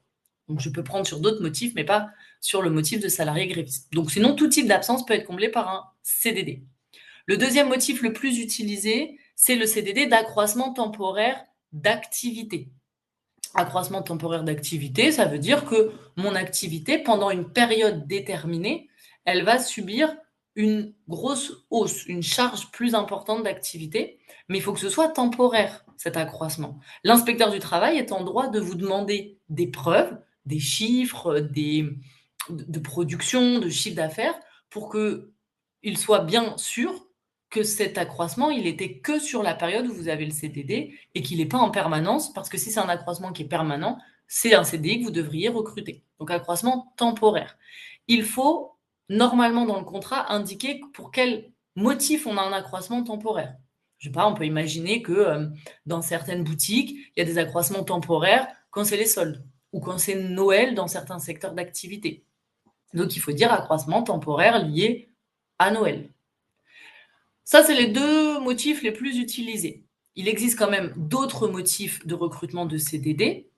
Donc, je peux prendre sur d'autres motifs, mais pas sur le motif de salarié gréviste. Donc, sinon, tout type d'absence peut être comblé par un CDD. Le deuxième motif le plus utilisé, c'est le CDD d'accroissement temporaire d'activité. Accroissement temporaire d'activité, ça veut dire que mon activité, pendant une période déterminée, elle va subir une grosse hausse, une charge plus importante d'activité, mais il faut que ce soit temporaire. cet accroissement. L'inspecteur du travail est en droit de vous demander des preuves, des chiffres, de production, de chiffre d'affaires, pour qu'il soit bien sûr que cet accroissement, il était que sur la période où vous avez le CDD et qu'il n'est pas en permanence, parce que si c'est un accroissement qui est permanent, c'est un CDI que vous devriez recruter. Donc accroissement temporaire. Il faut normalement dans le contrat indiquer pour quel motif on a un accroissement temporaire. Je sais pas, on peut imaginer que dans certaines boutiques, il y a des accroissements temporaires quand c'est les soldes ou quand c'est Noël dans certains secteurs d'activité. Donc il faut dire accroissement temporaire lié à Noël. Ça, c'est les deux motifs les plus utilisés. Il existe quand même d'autres motifs de recrutement de CDD.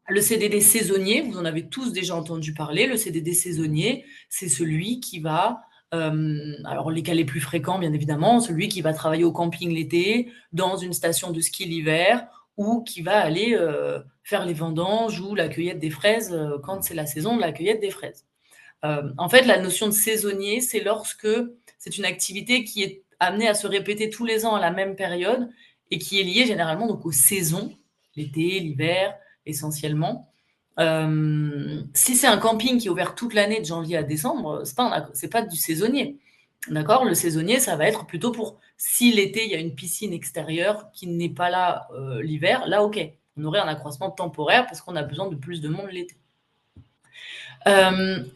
Le CDD saisonnier, vous en avez tous déjà entendu parler. Le CDD saisonnier, c'est celui qui va, alors les cas les plus fréquents, bien évidemment, celui qui va travailler au camping l'été, dans une station de ski l'hiver, ou qui va aller faire les vendanges ou la cueillette des fraises quand c'est la saison de la cueillette des fraises. En fait, la notion de saisonnier, c'est lorsque c'est une activité qui est amenée à se répéter tous les ans à la même période et qui est liée généralement donc aux saisons, l'été, l'hiver, essentiellement. Si c'est un camping qui est ouvert toute l'année de janvier à décembre, c'est pas du saisonnier. D'accord? Le saisonnier, ça va être plutôt pour si l'été, il y a une piscine extérieure qui n'est pas là l'hiver, là, ok. On aurait un accroissement temporaire parce qu'on a besoin de plus de monde l'été.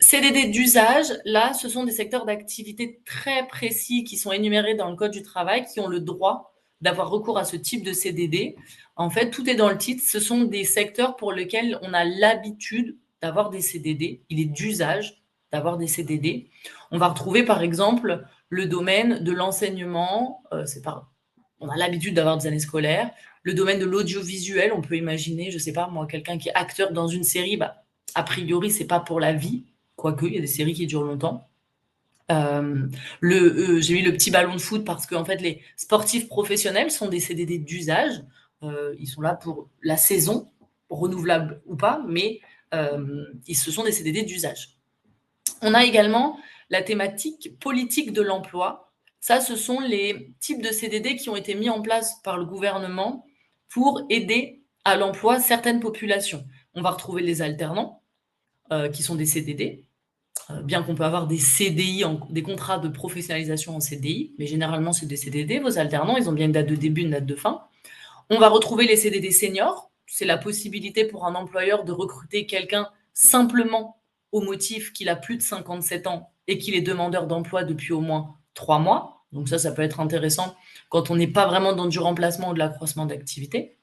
CDD d'usage, là, ce sont des secteurs d'activité très précis qui sont énumérés dans le Code du travail, qui ont le droit d'avoir recours à ce type de CDD. En fait, tout est dans le titre. Ce sont des secteurs pour lesquels on a l'habitude d'avoir des CDD. Il est d'usage d'avoir des CDD. On va retrouver, par exemple, le domaine de l'enseignement. On a l'habitude d'avoir des années scolaires. Le domaine de l'audiovisuel, on peut imaginer, je sais pas, moi, quelqu'un qui est acteur dans une série, a priori, c'est pas pour la vie, quoique, il y a des séries qui durent longtemps. J'ai mis le petit ballon de foot parce que en fait, les sportifs professionnels sont des CDD d'usage. Ils sont là pour la saison, renouvelable ou pas, mais ce sont des CDD d'usage. On a également la thématique politique de l'emploi. Ça, ce sont les types de CDD qui ont été mis en place par le gouvernement pour aider à l'emploi certaines populations. On va retrouver les alternants, qui sont des CDD, bien qu'on peut avoir des CDI, des contrats de professionnalisation en CDI, mais généralement, c'est des CDD. Vos alternants, ils ont bien une date de début, une date de fin. On va retrouver les CDD seniors. C'est la possibilité pour un employeur de recruter quelqu'un simplement au motif qu'il a plus de 57 ans et qu'il est demandeur d'emploi depuis au moins 3 mois. Donc ça peut être intéressant quand on n'est pas vraiment dans du remplacement ou de l'accroissement d'activité.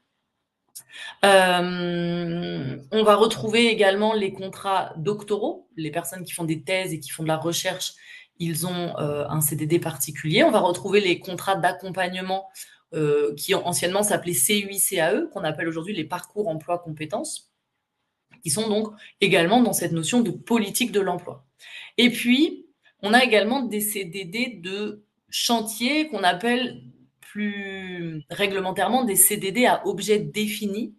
On va retrouver également les contrats doctoraux. Les personnes qui font des thèses et qui font de la recherche, ils ont un CDD particulier. On va retrouver les contrats d'accompagnement qui anciennement s'appelaient CUI-CAE, qu'on appelle aujourd'hui les parcours emploi compétences, qui sont donc également dans cette notion de politique de l'emploi. Et puis, on a également des CDD de chantier qu'on appelle plus réglementairement des CDD à objet défini,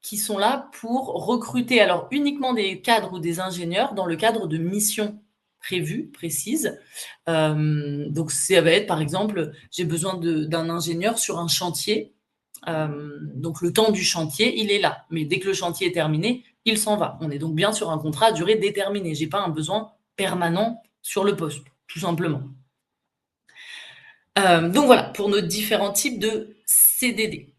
qui sont là pour recruter alors uniquement des cadres ou des ingénieurs dans le cadre de missions prévues, précises. Donc ça va être par exemple, j'ai besoin d'un ingénieur sur un chantier. Donc le temps du chantier, il est là. Mais dès que le chantier est terminé, il s'en va. On est donc bien sur un contrat à durée déterminée. Je n'ai pas un besoin permanent sur le poste, tout simplement. Donc voilà, pour nos différents types de CDD.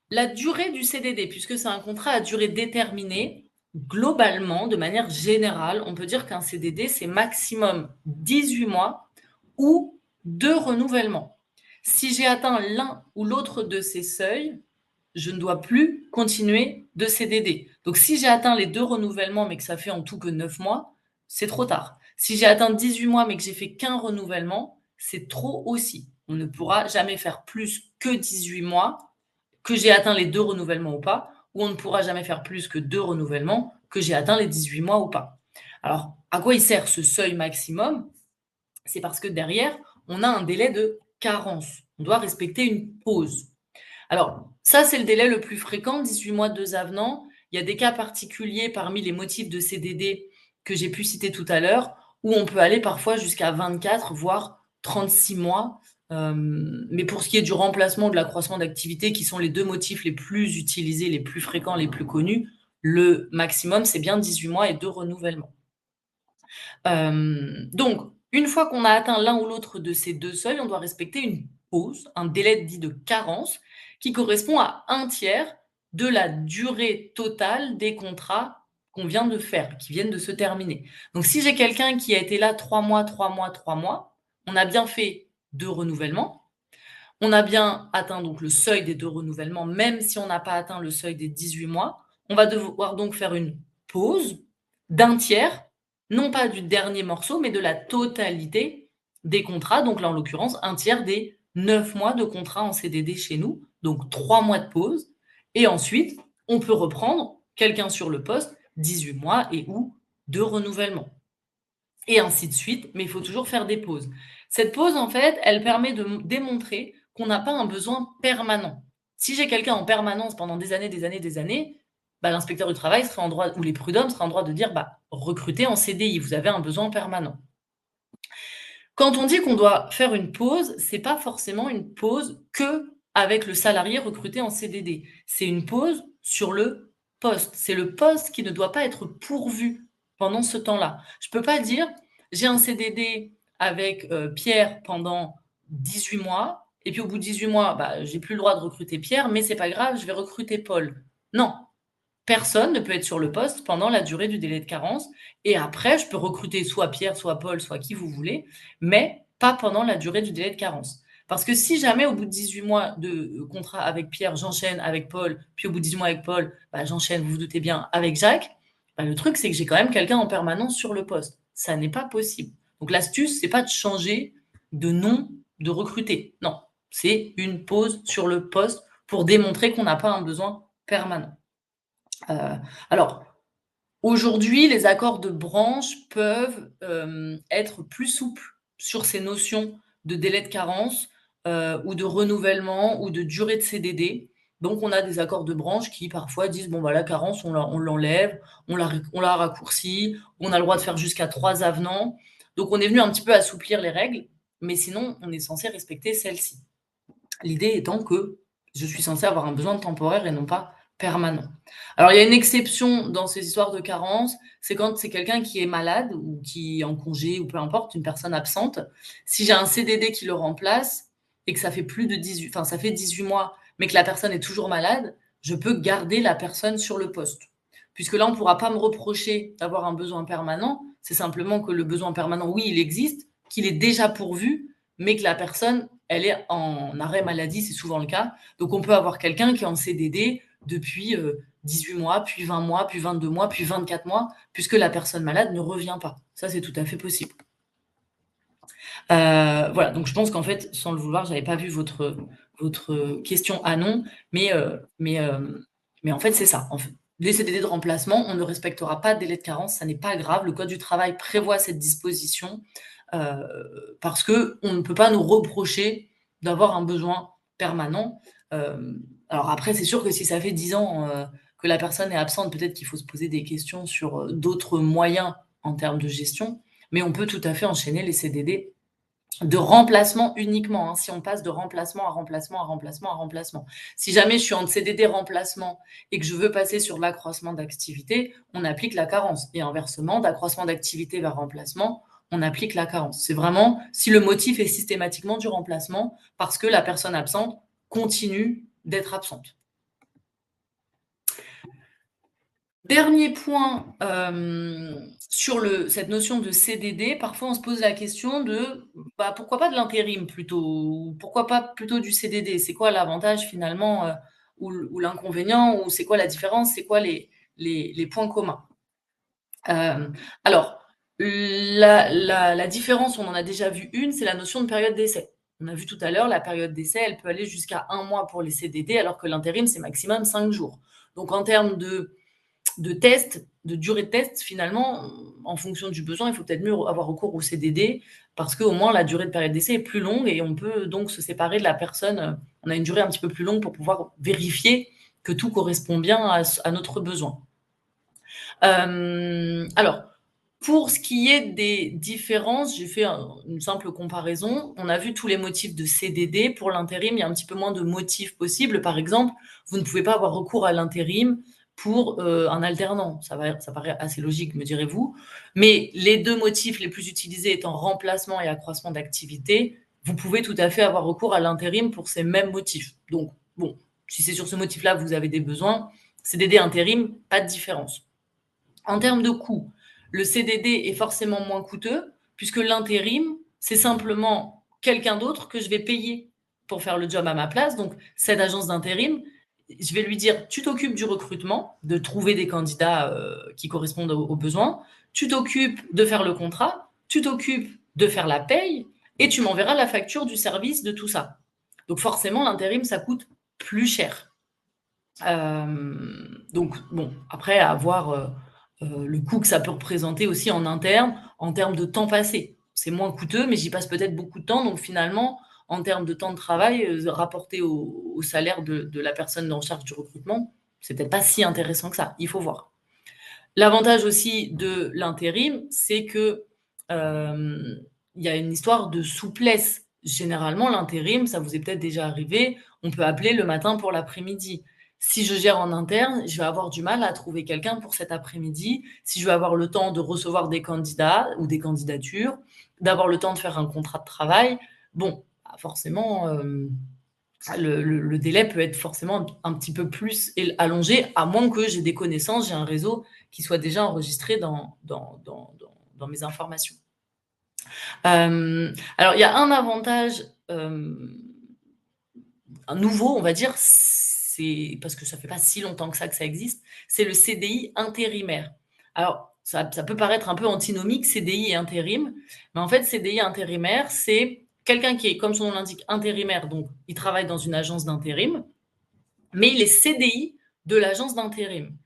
La durée du CDD, puisque c'est un contrat à durée déterminée, globalement, de manière générale, on peut dire qu'un CDD, c'est maximum 18 mois ou 2 renouvellements. Si j'ai atteint l'un ou l'autre de ces seuils, je ne dois plus continuer de CDD. Donc si j'ai atteint les 2 renouvellements, mais que ça fait en tout que 9 mois, c'est trop tard. Si j'ai atteint 18 mois, mais que j'ai fait qu'un renouvellement, c'est trop aussi. On ne pourra jamais faire plus que 18 mois, que j'ai atteint les 2 renouvellements ou pas, ou on ne pourra jamais faire plus que 2 renouvellements, que j'ai atteint les 18 mois ou pas. Alors, à quoi il sert ce seuil maximum? C'est parce que derrière, on a un délai de carence. On doit respecter une pause. Alors, ça, c'est le délai le plus fréquent, 18 mois, 2 avenants. Il y a des cas particuliers parmi les motifs de CDD que j'ai pu citer tout à l'heure, où on peut aller parfois jusqu'à 24, voire 36 mois Mais pour ce qui est du remplacement ou de l'accroissement d'activité, qui sont les 2 motifs les plus utilisés, les plus fréquents, les plus connus, le maximum, c'est bien 18 mois et 2 renouvellements. Donc une fois qu'on a atteint l'un ou l'autre de ces 2 seuils, on doit respecter une pause, un délai dit de carence, qui correspond à 1/3 de la durée totale des contrats qu'on vient de faire, qui viennent de se terminer. Donc si j'ai quelqu'un qui a été là 3 mois, 3 mois, 3 mois, on a bien fait 2 renouvellements, on a bien atteint donc le seuil des 2 renouvellements, même si on n'a pas atteint le seuil des 18 mois. On va devoir donc faire une pause d'1/3, non pas du dernier morceau, mais de la totalité des contrats. Donc là, en l'occurrence, 1/3 des 9 mois de contrat en CDD chez nous, donc 3 mois de pause. Et ensuite, on peut reprendre quelqu'un sur le poste, 18 mois et ou 2 renouvellements. Et ainsi de suite, mais il faut toujours faire des pauses. Cette pause, en fait, elle permet de démontrer qu'on n'a pas un besoin permanent. Si j'ai quelqu'un en permanence pendant des années, des années, des années, bah, l'inspecteur du travail serait en droit, ou les prud'hommes seraient en droit de dire, bah, recrutez en CDI, vous avez un besoin permanent. Quand on dit qu'on doit faire une pause, c'est pas forcément une pause que avec le salarié recruté en CDD. C'est une pause sur le poste. C'est le poste qui ne doit pas être pourvu pendant ce temps-là. Je peux pas dire: «J'ai un CDD avec, Pierre pendant 18 mois et puis au bout de 18 mois, bah, j'ai plus le droit de recruter Pierre, mais c'est pas grave, je vais recruter Paul». Non, personne ne peut être sur le poste pendant la durée du délai de carence et après je peux recruter soit Pierre, soit Paul, soit qui vous voulez, mais pas pendant la durée du délai de carence. Parce que si jamais au bout de 18 mois de contrat avec Pierre, j'enchaîne avec Paul, puis au bout de 18 mois avec Paul, bah, j'enchaîne, vous vous doutez bien, avec Jacques, bah, le truc c'est que j'ai quand même quelqu'un en permanence sur le poste. Ça n'est pas possible. Donc l'astuce, c'est pas de changer de nom de recruter. Non, c'est une pause sur le poste pour démontrer qu'on n'a pas un besoin permanent. Heu, alors, aujourd'hui, les accords de branche peuvent, être plus souples sur ces notions de délai de carence, ou de renouvellement ou de durée de CDD. Donc on a des accords de branche qui parfois disent: «Bon, bah, la carence, on l'enlève, on la raccourcit, on a le droit de faire jusqu'à 3 avenants». Donc on est venu un petit peu assouplir les règles, mais sinon on est censé respecter celles-ci. L'idée étant que je suis censée avoir un besoin temporaire et non pas permanent. Alors il y a une exception dans ces histoires de carence, c'est quand c'est quelqu'un qui est malade ou qui est en congé ou peu importe, une personne absente. Si j'ai un CDD qui le remplace et que ça fait plus de 18 enfin ça fait 18 mois, mais que la personne est toujours malade, je peux garder la personne sur le poste. Puisque là, on ne pourra pas me reprocher d'avoir un besoin permanent, c'est simplement que le besoin permanent, oui, il existe, qu'il est déjà pourvu, mais que la personne, elle est en arrêt maladie, c'est souvent le cas. Donc on peut avoir quelqu'un qui est en CDD depuis, 18 mois, puis 20 mois, puis 22 mois, puis 24 mois, puisque la personne malade ne revient pas. Ça, c'est tout à fait possible. Voilà, donc je pense qu'en fait, sans le vouloir, j'avais pas vu votre question «ah non», mais en fait, c'est ça, en fait. Les CDD de remplacement, on ne respectera pas de délai de carence, ça n'est pas grave. Le code du travail prévoit cette disposition, parce qu'on ne peut pas nous reprocher d'avoir un besoin permanent. Alors après, c'est sûr que si ça fait 10 ans, que la personne est absente, peut-être qu'il faut se poser des questions sur, d'autres moyens en termes de gestion, mais on peut tout à fait enchaîner les CDD de remplacement uniquement, hein, si on passe de remplacement à remplacement à remplacement à remplacement. Si jamais je suis en CDD remplacement et que je veux passer sur l'accroissement d'activité, on applique la carence et inversement, d'accroissement d'activité vers remplacement, on applique la carence. C'est vraiment si le motif est systématiquement du remplacement parce que la personne absente continue d'être absente. Dernier point, sur cette notion de CDD, parfois on se pose la question de, bah, pourquoi pas de l'intérim plutôt? Ou pourquoi pas plutôt du CDD? C'est quoi l'avantage finalement, ou l'inconvénient? Ou c'est quoi la différence? C'est quoi les points communs? Alors, la différence, on en a déjà vu une, c'est la notion de période d'essai. On a vu tout à l'heure, la période d'essai, elle peut aller jusqu'à 1 mois pour les CDD, alors que l'intérim, c'est maximum 5 jours. Donc en termes de test, de durée de test, finalement, en fonction du besoin, il faut peut-être mieux avoir recours au CDD parce qu'au moins la durée de période d'essai est plus longue et on peut donc se séparer de la personne. On a une durée un petit peu plus longue pour pouvoir vérifier que tout correspond bien à notre besoin. Alors, Pour ce qui est des différences, j'ai fait une simple comparaison. On a vu tous les motifs de CDD. Pour l'intérim, il y a un petit peu moins de motifs possibles. Par exemple, vous ne pouvez pas avoir recours à l'intérim pour un alternant. Ça paraît assez logique, me direz-vous. Mais les deux motifs les plus utilisés étant remplacement et accroissement d'activité, vous pouvez tout à fait avoir recours à l'intérim pour ces mêmes motifs. Donc, bon, si c'est sur ce motif-là que vous avez des besoins, CDD intérim, pas de différence. En termes de coût, le CDD est forcément moins coûteux, puisque l'intérim, c'est simplement quelqu'un d'autre que je vais payer pour faire le job à ma place. Donc, cette agence d'intérim, je vais lui dire, tu t'occupes du recrutement, de trouver des candidats qui correspondent aux besoins, tu t'occupes de faire le contrat, tu t'occupes de faire la paye, et tu m'enverras la facture du service de tout ça. Donc, forcément, l'intérim, ça coûte plus cher. Donc, bon, après, à voir le coût que ça peut représenter aussi en interne, en termes de temps passé. C'est moins coûteux, mais j'y passe peut-être beaucoup de temps. Donc, finalement, en termes de temps de travail, rapporté au salaire de la personne en charge du recrutement, c'est peut-être pas si intéressant que ça. Il faut voir. L'avantage aussi de l'intérim, c'est que il y a une histoire de souplesse. Généralement, l'intérim, ça vous est peut-être déjà arrivé, on peut appeler le matin pour l'après-midi. Si je gère en interne, je vais avoir du mal à trouver quelqu'un pour cet après-midi. Si je veux avoir le temps de recevoir des candidats ou des candidatures, d'avoir le temps de faire un contrat de travail, bon, forcément, le délai peut être forcément un petit peu plus allongé, à moins que j'ai des connaissances, j'ai un réseau qui soit déjà enregistré dans mes informations. Alors, il y a un avantage un nouveau, on va dire, c'est parce que ça fait pas si longtemps que ça existe, c'est le CDI intérimaire. Alors, ça peut paraître un peu antinomique, CDI et intérim, mais en fait, CDI intérimaire, c'est quelqu'un qui est, comme son nom l'indique, intérimaire, donc il travaille dans une agence d'intérim, mais il est CDI de l'agence d'intérim.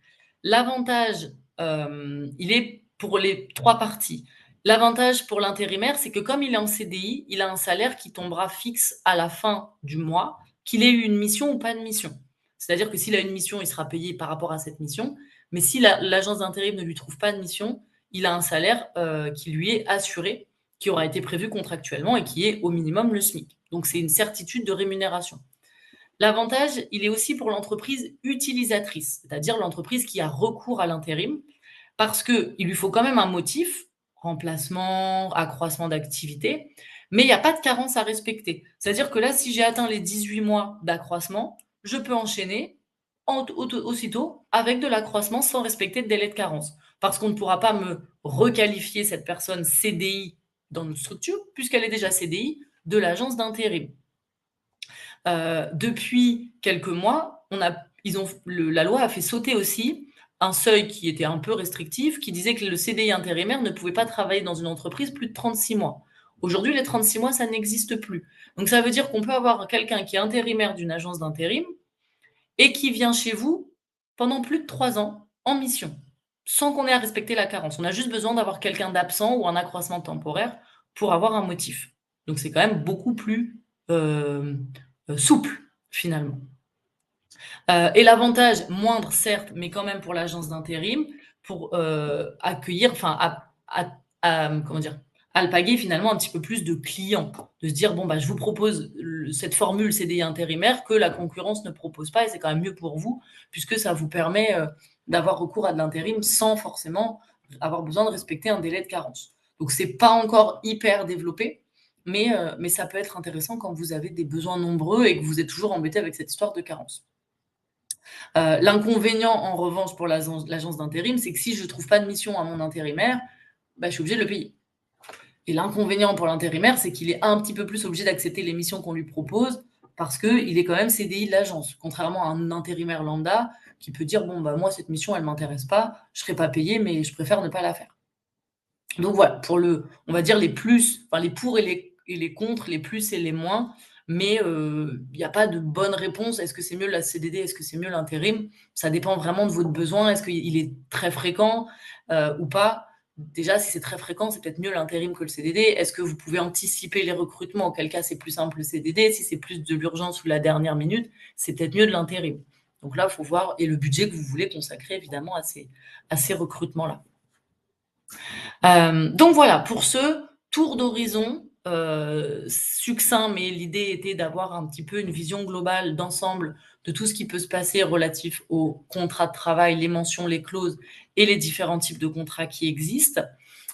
L'avantage, il est pour les trois parties. L'avantage pour l'intérimaire, c'est que comme il est en CDI, il a un salaire qui tombera fixe à la fin du mois, qu'il ait eu une mission ou pas de mission. C'est-à-dire que s'il a une mission, il sera payé par rapport à cette mission, mais si l'agence d'intérim ne lui trouve pas de mission, il a un salaire qui lui est assuré, qui aura été prévu contractuellement et qui est au minimum le SMIC. Donc c'est une certitude de rémunération. L'avantage, il est aussi pour l'entreprise utilisatrice, c'est-à-dire l'entreprise qui a recours à l'intérim, parce qu'il lui faut quand même un motif, remplacement, accroissement d'activité, mais il n'y a pas de carence à respecter. C'est-à-dire que là, si j'ai atteint les 18 mois d'accroissement, je peux enchaîner aussitôt avec de l'accroissement sans respecter de délai de carence. Parce qu'on ne pourra pas me requalifier cette personne CDI dans notre structure, puisqu'elle est déjà CDI de l'agence d'intérim. Depuis quelques mois, la loi a fait sauter aussi un seuil qui était un peu restrictif, qui disait que le CDI intérimaire ne pouvait pas travailler dans une entreprise plus de 36 mois. Aujourd'hui, les 36 mois, ça n'existe plus. Donc, ça veut dire qu'on peut avoir quelqu'un qui est intérimaire d'une agence d'intérim et qui vient chez vous pendant plus de 3 ans en mission, sans qu'on ait à respecter la carence. On a juste besoin d'avoir quelqu'un d'absent ou un accroissement temporaire pour avoir un motif. Donc, c'est quand même beaucoup plus souple, finalement. Et l'avantage, moindre certes, mais quand même pour l'agence d'intérim, pour accueillir, enfin, comment dire, alpaguer finalement un petit peu plus de clients, de se dire, bon, bah, je vous propose cette formule CDI intérimaire que la concurrence ne propose pas, et c'est quand même mieux pour vous, puisque ça vous permet d'avoir recours à de l'intérim sans forcément avoir besoin de respecter un délai de carence. Donc, c'est pas encore hyper développé, mais ça peut être intéressant quand vous avez des besoins nombreux et que vous êtes toujours embêté avec cette histoire de carence. L'inconvénient, en revanche, pour l'agence d'intérim, c'est que si je ne trouve pas de mission à mon intérimaire, bah, je suis obligée de le payer. Et l'inconvénient pour l'intérimaire, c'est qu'il est un petit peu plus obligé d'accepter les missions qu'on lui propose parce qu'il est quand même CDI de l'agence, contrairement à un intérimaire lambda qui peut dire, bon, bah, moi, cette mission, elle ne m'intéresse pas, je ne serai pas payé, mais je préfère ne pas la faire. Donc voilà, pour on va dire les plus, enfin les pour et les contre, les plus et les moins, mais il n'y a pas de bonne réponse. Est-ce que c'est mieux la CDD? Est-ce que c'est mieux l'intérim? Ça dépend vraiment de votre besoin. Est-ce qu'il est très fréquent ou pas? Déjà, si c'est très fréquent, c'est peut-être mieux l'intérim que le CDD. Est-ce que vous pouvez anticiper les recrutements? Auquel cas, c'est plus simple le CDD. Si c'est plus de l'urgence ou la dernière minute, c'est peut-être mieux de l'intérim. Donc là, il faut voir, et le budget que vous voulez consacrer évidemment à ces recrutements-là. Donc voilà, pour ce tour d'horizon, succinct, mais l'idée était d'avoir un petit peu une vision globale d'ensemble de tout ce qui peut se passer relatif aux contrats de travail, les mentions, les clauses et les différents types de contrats qui existent.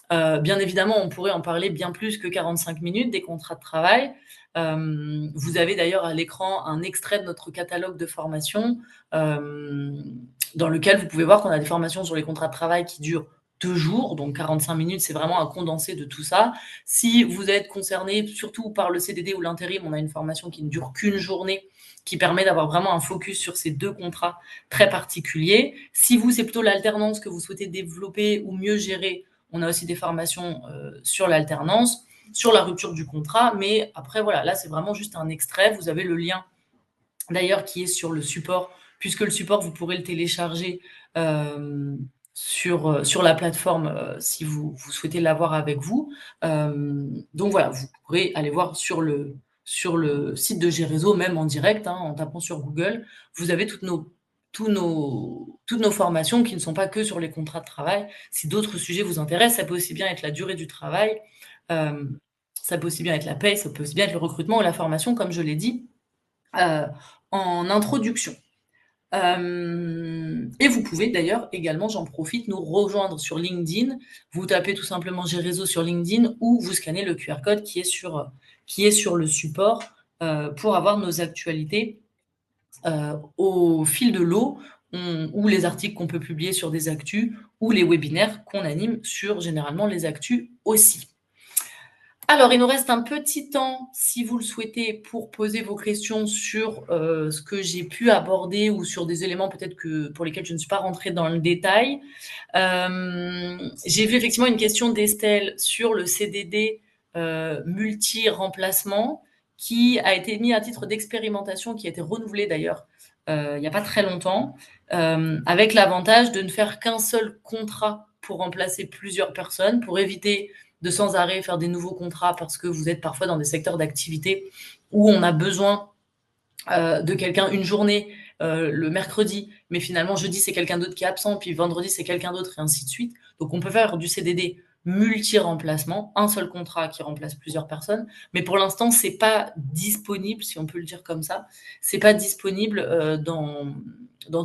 Bien évidemment, on pourrait en parler bien plus que 45 minutes des contrats de travail. Vous avez d'ailleurs à l'écran un extrait de notre catalogue de formation, dans lequel vous pouvez voir qu'on a des formations sur les contrats de travail qui durent 2 jours, donc 45 minutes, c'est vraiment un condensé de tout ça. Si vous êtes concerné, surtout par le CDD ou l'intérim, on a une formation qui ne dure qu'une journée, qui permet d'avoir vraiment un focus sur ces 2 contrats très particuliers. Si vous, c'est plutôt l'alternance que vous souhaitez développer ou mieux gérer, on a aussi des formations sur l'alternance, sur la rupture du contrat, mais après, voilà, là, c'est vraiment juste un extrait. Vous avez le lien, d'ailleurs, qui est sur le support, puisque le support, vous pourrez le télécharger sur la plateforme si vous souhaitez l'avoir avec vous. Donc voilà, vous pourrez aller voir sur le site de Gérézo, même en direct, hein, en tapant sur Google. Vous avez toutes nos formations qui ne sont pas que sur les contrats de travail. Si d'autres sujets vous intéressent, ça peut aussi bien être la durée du travail, euh, ça peut aussi bien être la paie, ça peut aussi bien être le recrutement ou la formation, comme je l'ai dit euh, en introduction. Et vous pouvez d'ailleurs également, j'en profite, nous rejoindre sur LinkedIn. Vous tapez tout simplement J'ai réseau sur LinkedIn ou vous scannez le QR code qui est sur le support pour avoir nos actualités au fil de l'eau, ou les articles qu'on peut publier sur des actus, ou les webinaires qu'on anime sur généralement les actus aussi. Alors, il nous reste un petit temps, si vous le souhaitez, pour poser vos questions sur ce que j'ai pu aborder ou sur des éléments peut-être pour lesquels je ne suis pas rentrée dans le détail. J'ai vu effectivement une question d'Estelle sur le CDD multi-remplacement qui a été mis à titre d'expérimentation, qui a été renouvelé d'ailleurs il n'y a pas très longtemps, avec l'avantage de ne faire qu'un seul contrat pour remplacer plusieurs personnes, pour éviter de sans arrêt faire des nouveaux contrats parce que vous êtes parfois dans des secteurs d'activité où on a besoin de quelqu'un une journée le mercredi, mais finalement jeudi c'est quelqu'un d'autre qui est absent, puis vendredi c'est quelqu'un d'autre et ainsi de suite. Donc on peut faire du CDD multi-remplacement, un seul contrat qui remplace plusieurs personnes, mais pour l'instant c'est pas disponible, si on peut le dire comme ça, c'est pas disponible dans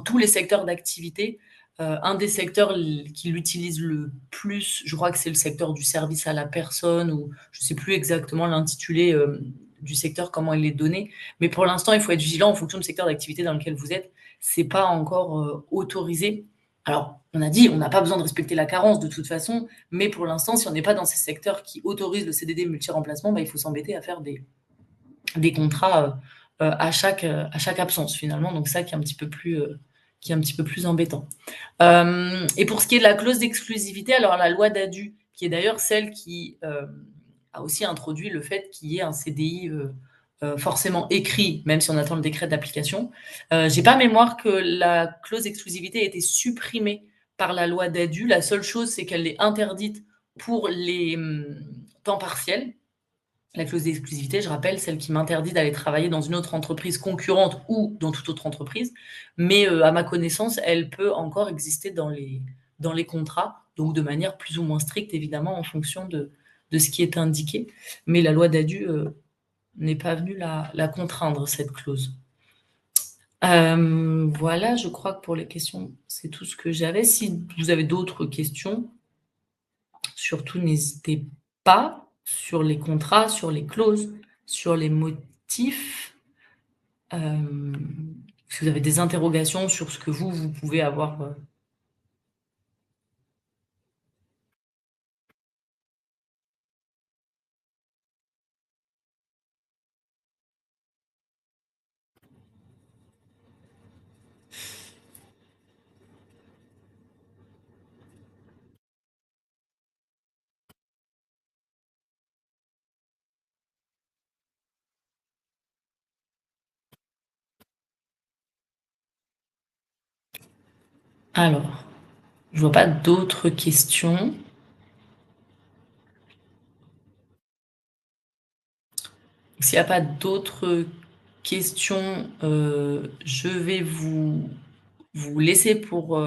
tous les secteurs d'activité. Un des secteurs qui l'utilise le plus, je crois que c'est le secteur du service à la personne, ou je sais plus exactement l'intitulé du secteur, comment il est donné, mais pour l'instant, il faut être vigilant en fonction du secteur d'activité dans lequel vous êtes. C'est pas encore autorisé. Alors, on a dit, on n'a pas besoin de respecter la carence de toute façon, mais pour l'instant, si on n'est pas dans ces secteurs qui autorisent le CDD multi-remplacement, bah, il faut s'embêter à faire des contrats à chaque absence finalement. Donc ça qui est un petit peu plus, qui est un petit peu plus embêtant. Et pour ce qui est de la clause d'exclusivité, alors la loi DADU, qui est d'ailleurs celle qui a aussi introduit le fait qu'il y ait un CDI forcément écrit, même si on attend le décret d'application. J'ai pas mémoire que la clause d'exclusivité ait été supprimée par la loi DADU. La seule chose, c'est qu'elle est interdite pour les temps partiels. La clause d'exclusivité, je rappelle, celle qui m'interdit d'aller travailler dans une autre entreprise concurrente ou dans toute autre entreprise. Mais à ma connaissance, elle peut encore exister dans les contrats, donc de manière plus ou moins stricte, évidemment, en fonction de ce qui est indiqué. Mais la loi DADU n'est pas venue la contraindre, cette clause. Voilà, je crois que pour les questions, c'est tout ce que j'avais. Si vous avez d'autres questions, surtout n'hésitez pas sur les contrats, sur les clauses, sur les motifs. Si vous avez des interrogations sur ce que vous pouvez avoir. Alors, je vois pas d'autres questions. S'il n'y a pas d'autres questions, je vais vous laisser pour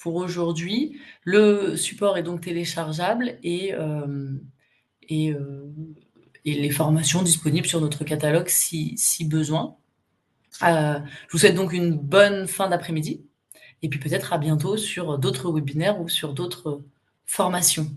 aujourd'hui. Le support est donc téléchargeable et heu et les formations disponibles sur notre catalogue si besoin. Je vous souhaite donc une bonne fin d'après-midi et puis peut-être à bientôt sur d'autres webinaires ou sur d'autres formations.